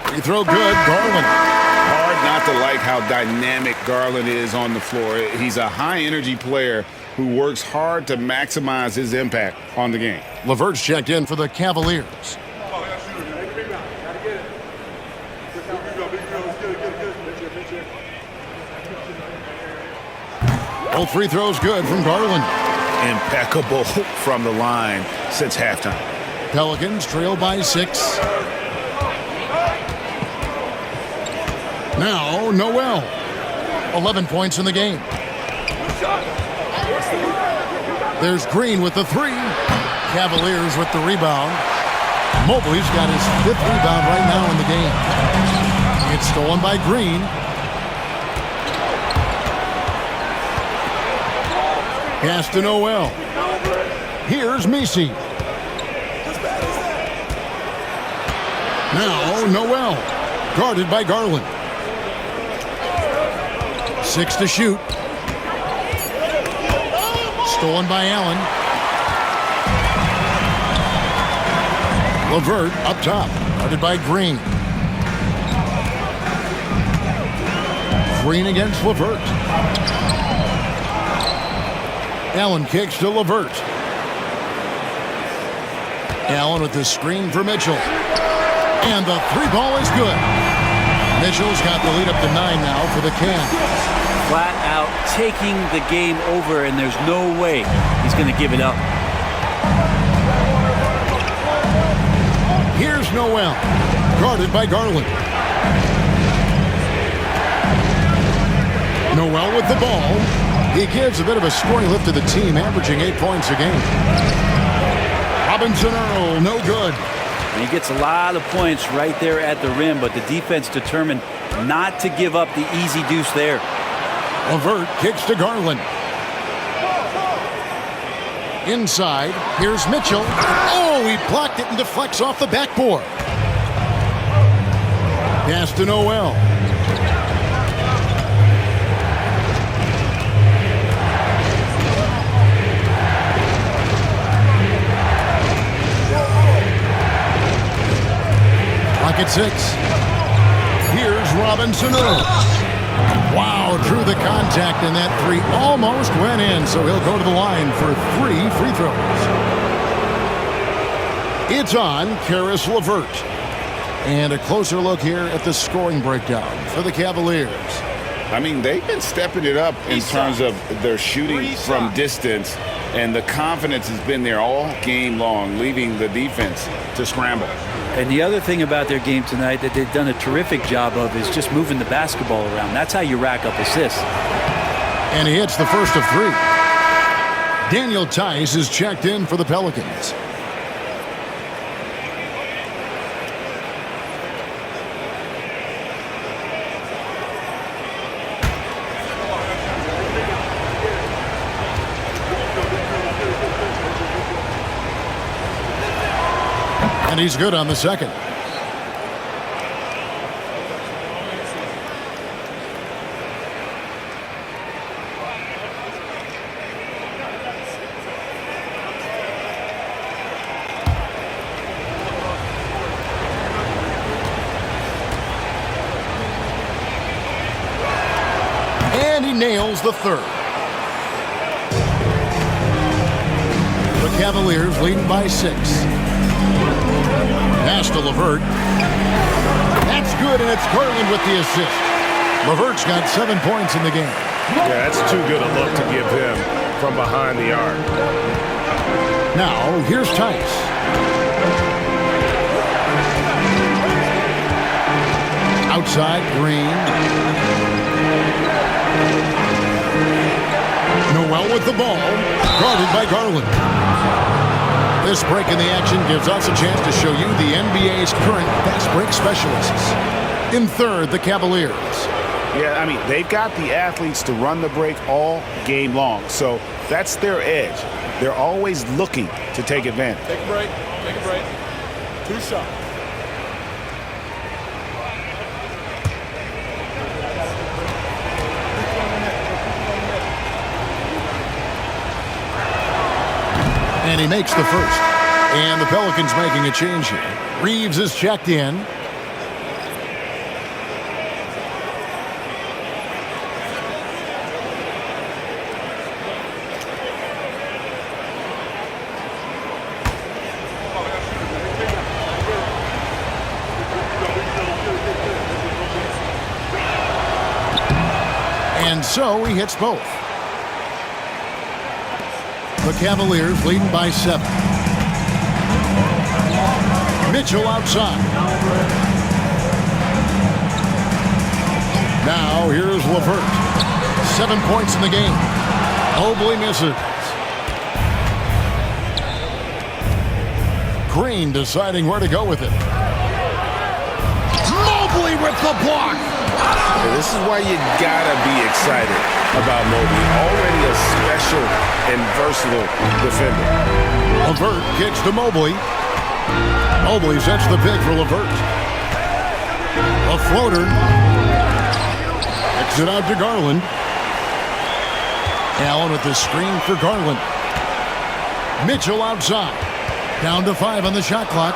Free throw good, Garland. Hard not to like how dynamic Garland is on the floor. He's a high-energy player who works hard to maximize his impact on the game. LeVert's checked in for the Cavaliers. Both free throws good from Garland. Impeccable from the line since halftime. Pelicans trail by 6. Now, Noel. 11 points in the game. There's Green with the 3. Cavaliers with the rebound. Mobley's got his 5th rebound right now in the game. It's stolen by Green. Pass to Noel. Here's Messi. Now, Noel. Guarded by Garland. 6 to shoot. Stolen by Allen. LeVert up top. Guarded by Green. Green against LeVert. Allen kicks to LeVert. Allen with the screen for Mitchell. And the 3 ball is good. Mitchell's got the lead up to 9 now for the Cavs. Flat out taking the game over, and there's no way he's going to give it up. Here's Noel. Guarded by Garland. Noel with the ball. He gives a bit of a scoring lift to the team, averaging 8 points a game. Robinson Earl, no good. And he gets a lot of points right there at the rim, but the defense determined not to give up the easy deuce there. LeVert kicks to Garland. Inside, here's Mitchell. Oh! Oh, he blocked it and deflects off the backboard. Pass to Noel. Clock at 6. Here's Robinson. Wow, drew the contact, and that three almost went in, so he'll go to the line for 3 free throws. It's on Karis LeVert. And a closer look here at the scoring breakdown for the Cavaliers. I mean, they've been stepping it up in terms of their shooting from distance, and the confidence has been there all game long, leaving the defense to scramble. And the other thing about their game tonight that they've done a terrific job of is just moving the basketball around. That's how you rack up assists. And he hits the first of 3. Daniel Tice is checked in for the Pelicans. And he's good on the second. And he nails the third. The Cavaliers lead by 6. Pass to LeVert. That's good, and it's Garland with the assist. LeVert's got 7 points in the game. Yeah, that's too good a look to give him from behind the arc. Now, here's Tice. Outside, Green. Noel with the ball. Guarded by Garland. This break in the action gives us a chance to show you the NBA's current fast break specialists. In third, the Cavaliers. Yeah, I mean, they've got the athletes to run the break all game long. So that's their edge. They're always looking to take advantage. Take a break. Take a break. 2 shots. And he makes the first. And the Pelicans making a change here. Reeves is checked in. And so he hits both. The Cavaliers leading by 7. Mitchell outside. Now here's LeVert. 7 points in the game. Mobley misses. Green deciding where to go with it. Mobley with the block. This is why you gotta be excited about Mobley. Already a special and versatile defender. LeVert kicks to Mobley. Mobley sets the pick for LeVert. A floater. Kicks it out to Garland. Allen with the screen for Garland. Mitchell outside. Down to 5 on the shot clock.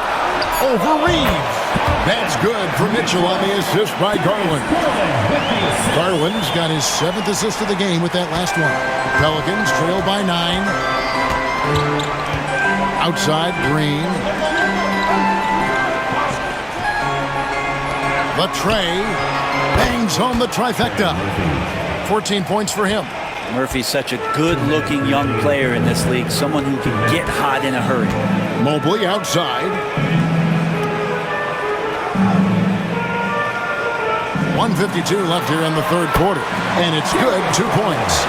Over Reeves. That's good for Mitchell on the assist by Garland. Garland's got his 7th assist of the game with that last one. Pelicans trail by 9. Outside, Green. The tray bangs home the trifecta. 14 points for him. Murphy's such a good-looking young player in this league, someone who can get hot in a hurry. Mobley outside. 1:52 left here in the third quarter. And it's good, 2 points.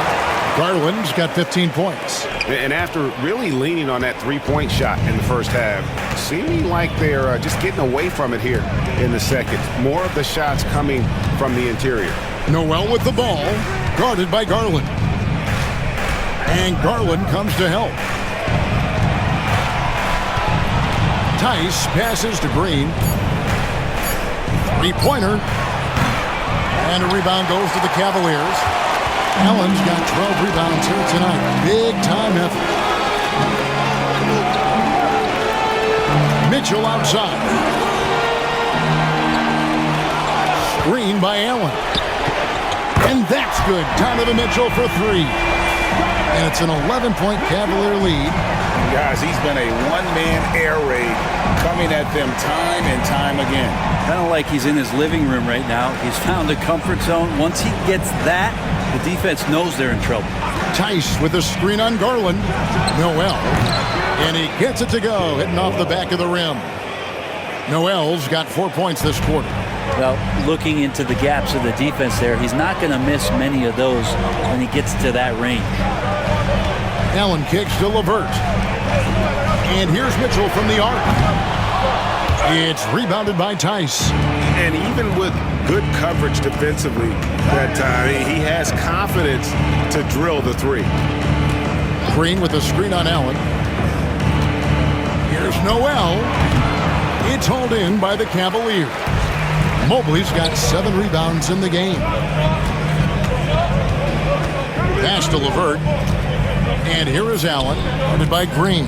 Garland's got 15 points. And after really leaning on that three-point shot in the first half, seeming like they're just getting away from it here in the second. More of the shots coming from the interior. Noel with the ball, guarded by Garland. And Garland comes to help. Tice passes to Green. Three-pointer. And a rebound goes to the Cavaliers. Allen's got 12 rebounds here tonight. Big time effort. Mitchell outside. Screen by Allen. And that's good. Donovan Mitchell for three. And it's an 11-point Cavalier lead. Guys, he's been a one-man air raid coming at them time and time again. Kind of like he's in his living room right now. He's found a comfort zone. Once he gets that, the defense knows they're in trouble. Tice with a screen on Garland. Noel. And he gets it to go, hitting off the back of the rim. Noel's got 4 points this quarter. Well, looking into the gaps of the defense there, he's not going to miss many of those when he gets to that range. Allen kicks to LeVert. And here's Mitchell from the arc. It's rebounded by Tice. And even with good coverage defensively that time, he has confidence to drill the three. Green with a screen on Allen. Here's Noel. It's hauled in by the Cavaliers. Mobley's got 7 rebounds in the game. Pass to LeVert. And here is Allen, guarded by Green.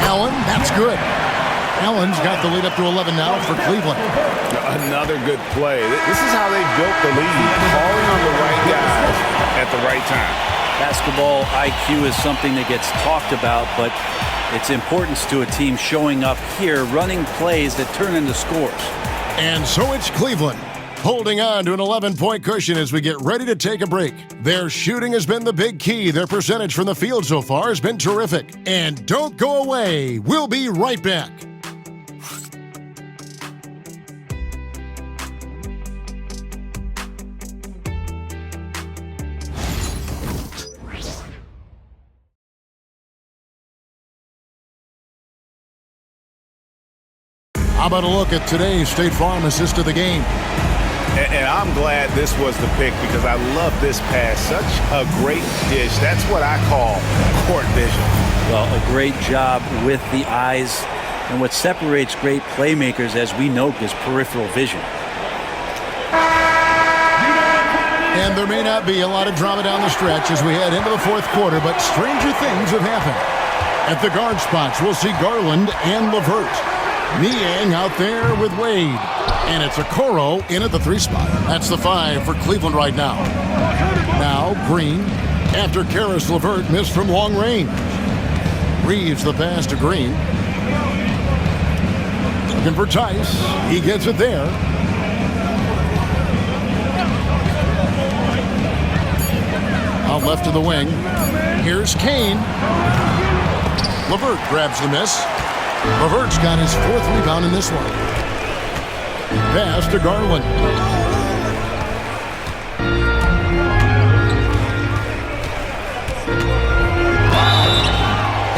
Allen, that's good. Allen's got the lead up to 11 now for Cleveland. Another good play. This is how they built the lead, calling on the right guys at the right time. Basketball IQ is something that gets talked about, but its importance to a team showing up here, running plays that turn into scores. And so it's Cleveland, holding on to an 11-point cushion as we get ready to take a break. Their shooting has been the big key. Their percentage from the field so far has been terrific. And don't go away. We'll be right back. How about a look at today's State Farm assist of the game? And I'm glad this was the pick because I love this pass. Such a great dish. That's what I call court vision. Well, a great job with the eyes. And what separates great playmakers, as we know, is peripheral vision. And there may not be a lot of drama down the stretch as we head into the fourth quarter, but stranger things have happened. At the guard spots, we'll see Garland and LeVert. Niang out there with Wade. And it's Okoro in at the 3 spot. That's the 5 for Cleveland right now. Now Green, after Karis LeVert missed from long range. Reeves the pass to Green. Looking for Tice. He gets it there. Out left to the wing. Here's Kane. LeVert grabs the miss. LeVert's got his 4th rebound in this one. Pass to Garland.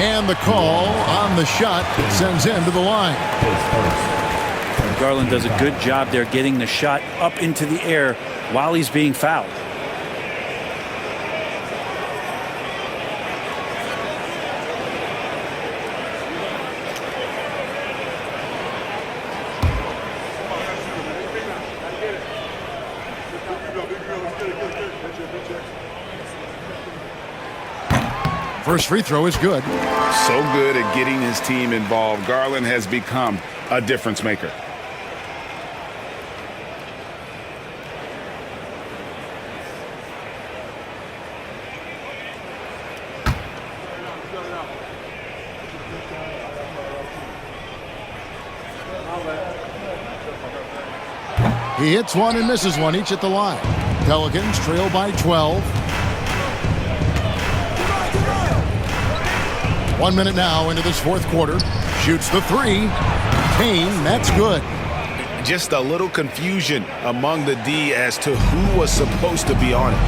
And the call on the shot sends him to the line. Garland does a good job there getting the shot up into the air while he's being fouled. First free throw is good. So good at getting his team involved. Garland has become a difference maker. He hits one and misses one, each at the line. Pelicans trail by 12. 1 minute now into this fourth quarter. Shoots the 3. Kane, that's good. Just a little confusion among the D as to who was supposed to be on it.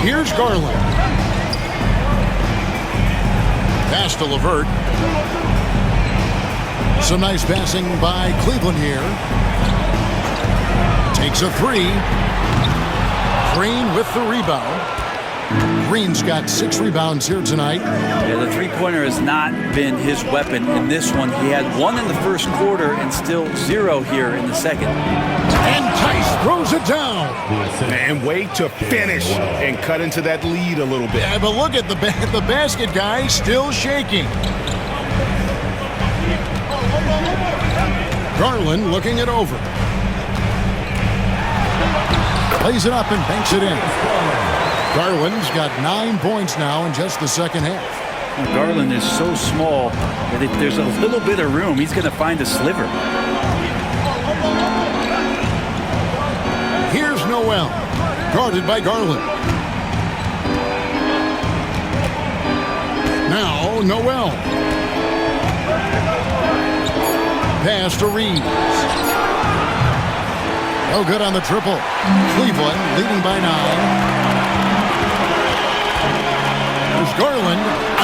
Here's Garland. Pass to LeVert. Some nice passing by Cleveland here. Takes a 3. Green with the rebound. Green's got 6 rebounds here tonight. Yeah, the three-pointer has not been his weapon in this one. He had 1 in the first quarter and still 0 here in the second. And Tice throws it down. And way to finish and cut into that lead a little bit. Yeah, but look at the basket guy still shaking. Garland looking it over. Plays it up and banks it in. Garland's got 9 points now in just the second half. Well, Garland is so small that if there's a little bit of room, he's going to find a sliver. Here's Noel, guarded by Garland. Now Noel. Pass to Reeves. Oh, good on the triple. Cleveland leading by 9. There's Garland.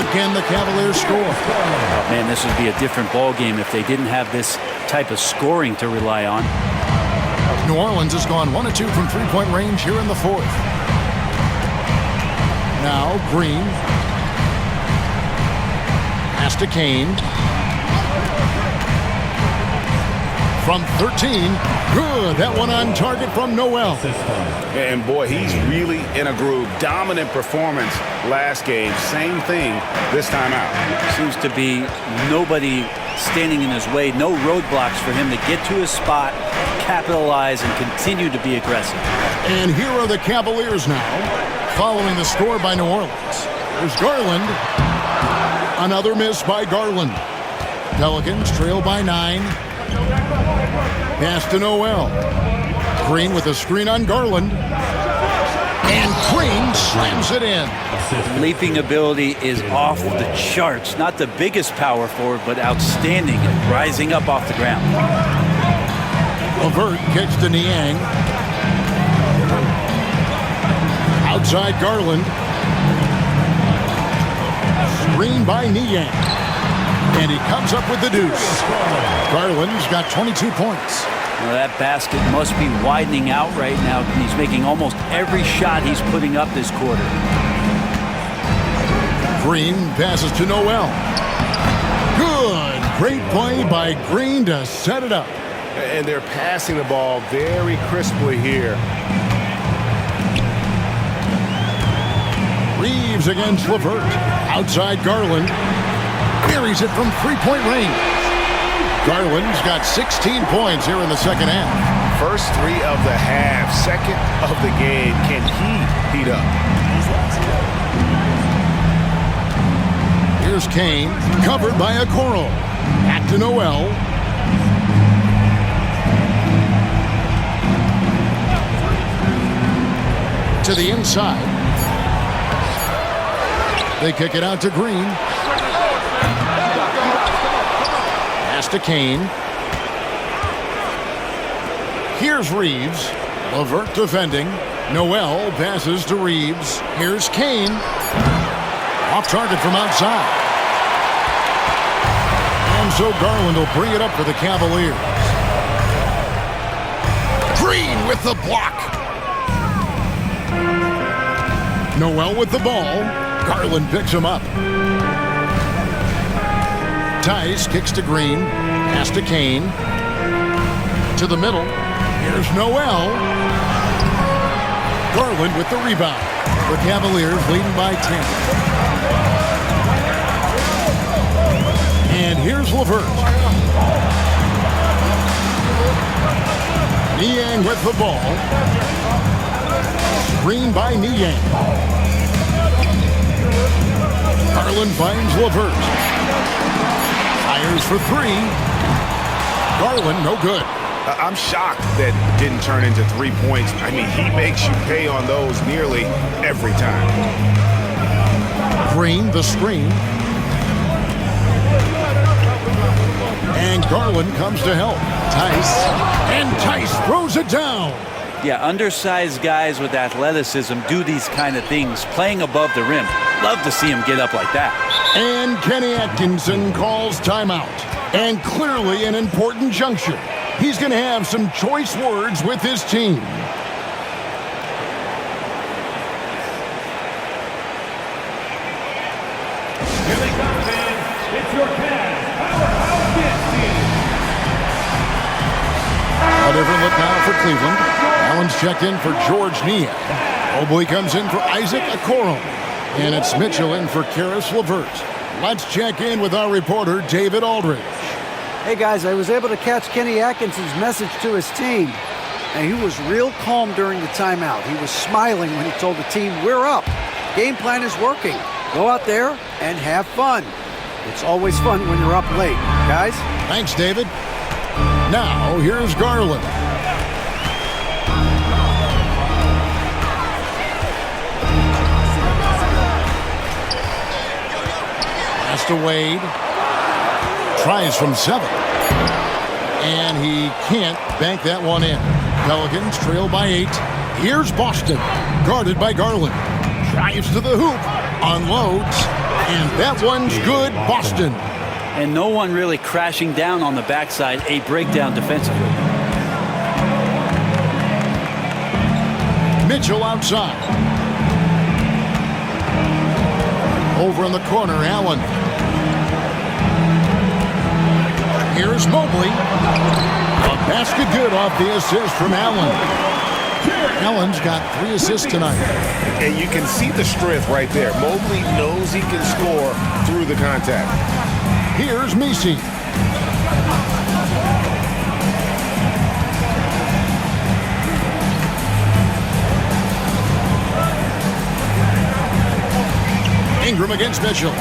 Again, the Cavaliers score. Oh, man, this would be a different ball game if they didn't have this type of scoring to rely on. New Orleans has gone 1 of 2 from three-point range here in the fourth. Now Green. Pass to Kane. From 13. Good. That one on target from Noel. And boy, he's really in a groove. Dominant performance last game. Same thing this time out. Seems to be nobody standing in his way. No roadblocks for him to get to his spot, capitalize, and continue to be aggressive. And here are the Cavaliers now, following the score by New Orleans. There's Garland. Another miss by Garland. Pelicans trail by 9. Pass to Noel. Green with a screen on Garland. And Green slams it in. Leaping ability is off the charts. Not the biggest power forward, but outstanding at rising up off the ground. LeVert kicks to Niang. Outside Garland. Screen by Niang. And he comes up with the deuce. Garland's got 22 points. Well, that basket must be widening out right now. He's making almost every shot he's putting up this quarter. Green passes to Noel. Good. Great play by Green to set it up. And they're passing the ball very crisply here. Reeves against LeVert. Outside Garland. Buries it from three-point range. Garland's got 16 points here in the second half. First 3 of the half, second of the game. Can he heat up? Here's Kane, covered by Okoro. Back to Noel. To the inside. They kick it out to Green. Pass to Kane. Here's Reeves. LeVert defending. Noel passes to Reeves. Here's Kane. Off target from outside. And so Garland will bring it up for the Cavaliers. Green with the block. Noel with the ball. Garland picks him up. Tice kicks to Green. Pass to Kane. To the middle. Here's Noel. Garland with the rebound. The Cavaliers leading by 10. And here's LeVert. Niang with the ball. Screen by Niang. Garland finds LeVert. Fires for 3. Garland, no good. I'm shocked that didn't turn into 3 points. I mean, he makes you pay on those nearly every time. Green, the screen. And Garland comes to help. Tice. And Tice throws it down. Yeah, undersized guys with athleticism do these kind of things, playing above the rim. Love to see him get up like that. And Kenny Atkinson calls timeout. And clearly an important juncture. He's going to have some choice words with his team. Here they come, fans. It's your Cavs Powerhouse Dance Team. A different look now for Cleveland. Allen's checked in for George Nia. Mobley comes in for Isaac Okoro. And it's Mitchell in for Karis LeVert. Let's check in with our reporter, David Aldridge. Hey guys, I was able to catch Kenny Atkinson's message to his team, and he was real calm during the timeout. He was smiling when he told the team, we're up. Game plan is working. Go out there and have fun. It's always fun when you're up late, guys. Thanks, David. Now, here's Garland. Pass to Wade. Tries from 7. And he can't bank that one in. Pelicans trail by 8. Here's Boston, guarded by Garland. Drives to the hoop, unloads, and that one's good, Boston. And no one really crashing down on the backside, a breakdown defensively. Mitchell outside. Over in the corner, Allen. Here's Mobley. A basket good off the assist from Allen. Allen's got 3 assists tonight. And you can see the strength right there. Mobley knows he can score through the contact. Here's Messi. Ingram against Mitchell.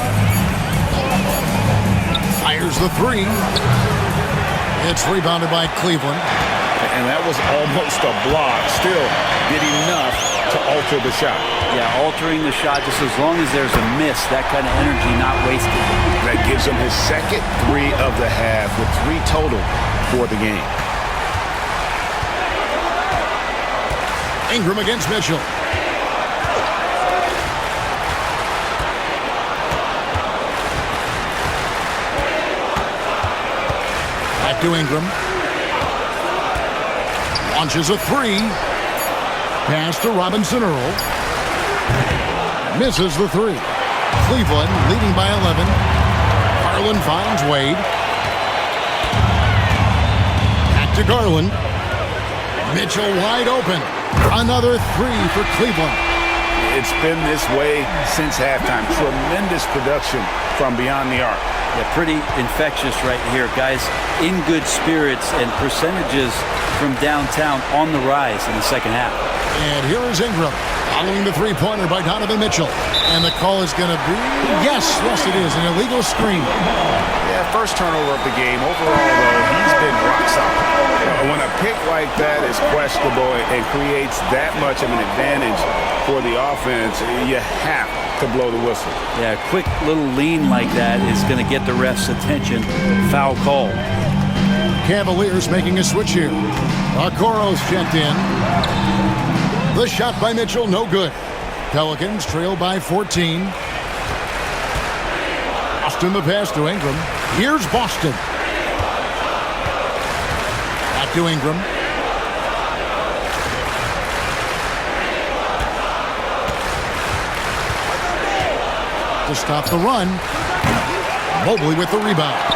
Fires the 3. It's rebounded by Cleveland. And that was almost a block. Still did enough to alter the shot. Yeah, altering the shot just as long as there's a miss, that kind of energy not wasted. That gives him his second 3 of the half with 3 total for the game. Ingram against Mitchell. Back to Ingram. Launches a 3. Pass to Robinson Earl. Misses the 3. Cleveland leading by 11. Garland finds Wade. Back to Garland. Mitchell wide open. Another 3 for Cleveland. It's been this way since halftime. Tremendous production from beyond the arc. Yeah, pretty infectious right here. Guys in good spirits and percentages from downtown on the rise in the second half. And here is Ingram following the 3-pointer by Donovan Mitchell. And the call is going to be, yes it is, an illegal screen. Yeah, first turnover of the game. Overall, though, he's been rock solid. When a pick like that is questionable and creates that much of an advantage for the offense, you have to blow the whistle. Yeah, a quick little lean like that is going to get the ref's attention. Foul call. Cavaliers making a switch here. Okoro's checked in. The shot by Mitchell, no good. Pelicans trail by 14. Boston the pass to Ingram. Here's Boston. Back to Ingram. To stop the run. Mobley with the rebound.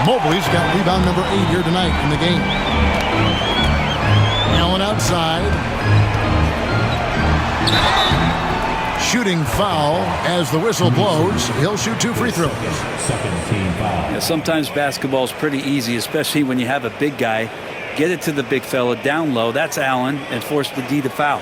Mobley's got rebound number 8 here tonight in the game. Allen outside. Shooting foul as the whistle blows. He'll shoot 2 free throws. Yeah, sometimes basketball is pretty easy, especially when you have a big guy. Get it to the big fella down low. That's Allen, and force the D to foul.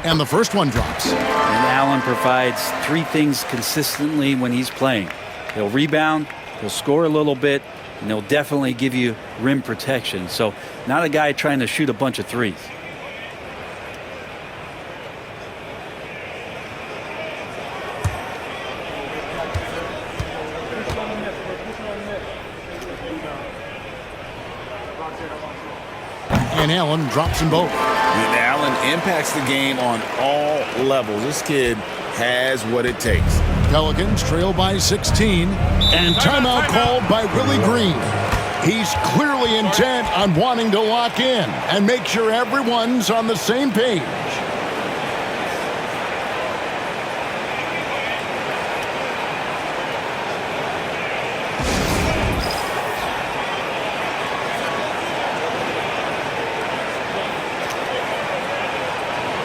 And the first one drops. And Allen provides 3 things consistently when he's playing. He'll rebound, he'll score a little bit, and he'll definitely give you rim protection. So not a guy trying to shoot a bunch of threes. And Allen drops them both. And Allen impacts the game on all levels. This kid has what it takes. Pelicans trail by 16, and timeout called by Willie Green. He's clearly intent on wanting to lock in and make sure everyone's on the same page.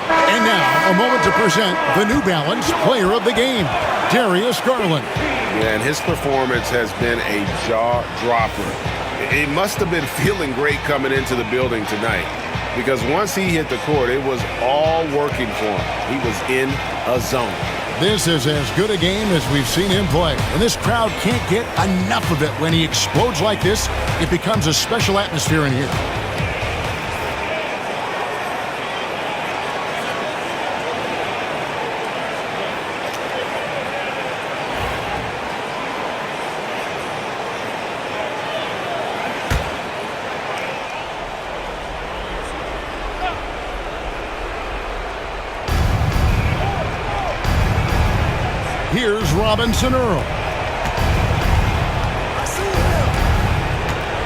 And now, a moment to present the New Balance Player of the Game, Darius Garland. Yeah, and his performance has been a jaw-dropper. It must have been feeling great coming into the building tonight, because once he hit the court, it was all working for him. He was in a zone. This is as good a game as we've seen him play, and this crowd can't get enough of it. When he explodes like this, it becomes a special atmosphere in here. Here's Robinson Earl.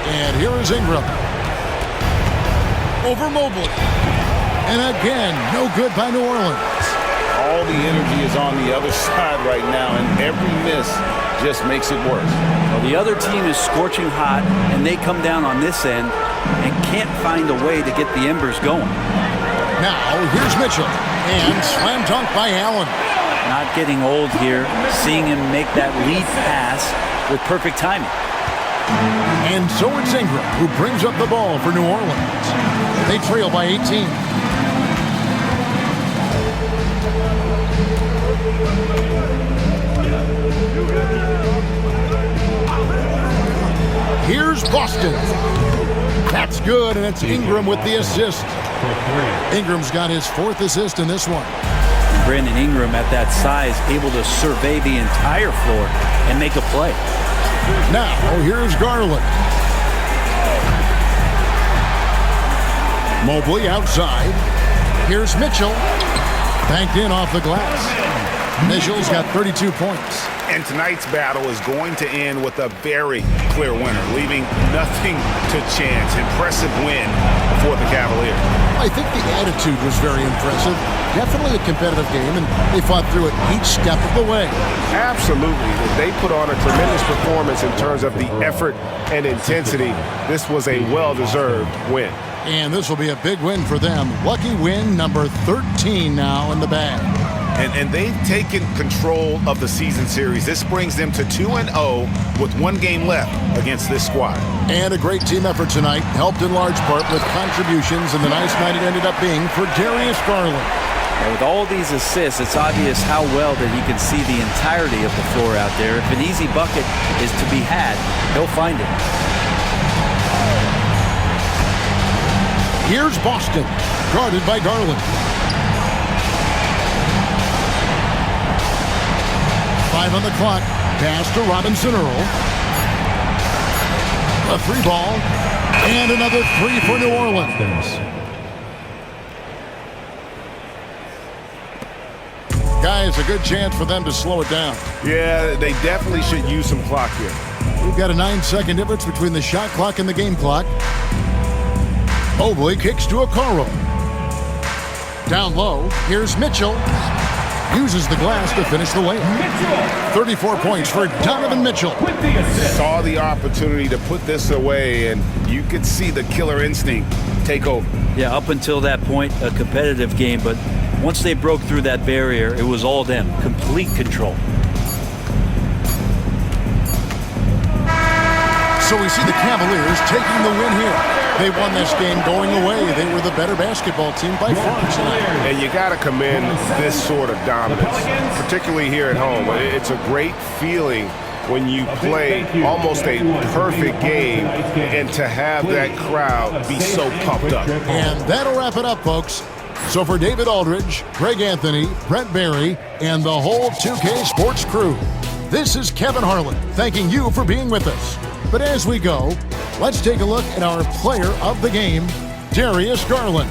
And here is Ingram. Over Mobley. And again, no good by New Orleans. All the energy is on the other side right now, and every miss just makes it worse. Well, the other team is scorching hot, and they come down on this end and can't find a way to get the embers going. Now, here's Mitchell. And slam dunk by Allen. Not getting old here, seeing him make that lead pass with perfect timing. And so it's Ingram who brings up the ball for New Orleans. They trail by 18. Here's Boston. That's good, and it's Ingram with the assist. Ingram's got his 4th assist in this one. Brandon Ingram at that size, able to survey the entire floor and make a play. Now, here's Garland. Mobley outside. Here's Mitchell. Banked in off the glass. Mitchell's got 32 points. And tonight's battle is going to end with a very clear winner, leaving nothing to chance. Impressive win for the Cavaliers. I think the attitude was very impressive. Definitely a competitive game, and they fought through it each step of the way. Absolutely. They put on a tremendous performance in terms of the effort and intensity. This was a well-deserved win. And this will be a big win for them. Lucky win number 13 now in the bag. And they've taken control of the season series. This brings them to 2-0 with 1 game left against this squad. And a great team effort tonight, helped in large part with contributions, and the nice night it ended up being for Darius Garland. And with all these assists, it's obvious how well that he can see the entirety of the floor out there. If an easy bucket is to be had, he'll find it. Here's Boston, guarded by Garland. 5 on the clock. Pass to Robinson Earl. A 3 ball. And another 3 for New Orleans. Guys, a good chance for them to slow it down. Yeah, they definitely should use some clock here. We've got a 9-second difference between the shot clock and the game clock. Mobley kicks to Okoro. Down low, here's Mitchell. Uses the glass to finish the layup. 34 points for Donovan Mitchell. Saw the opportunity to put this away, and you could see the killer instinct take over. Yeah, up until that point, a competitive game, but once they broke through that barrier, it was all them. Complete control. So we see the Cavaliers taking the win here. They won this game going away. They were the better basketball team by far tonight. And you got to commend this sort of dominance, particularly here at home. It's a great feeling when you play almost a perfect game and to have that crowd be so pumped up. And that'll wrap it up, folks. So for David Aldridge, Greg Anthony, Brent Barry, and the whole 2K Sports crew, this is Kevin Harlan thanking you for being with us. But as we go, let's take a look at our player of the game, Darius Garland.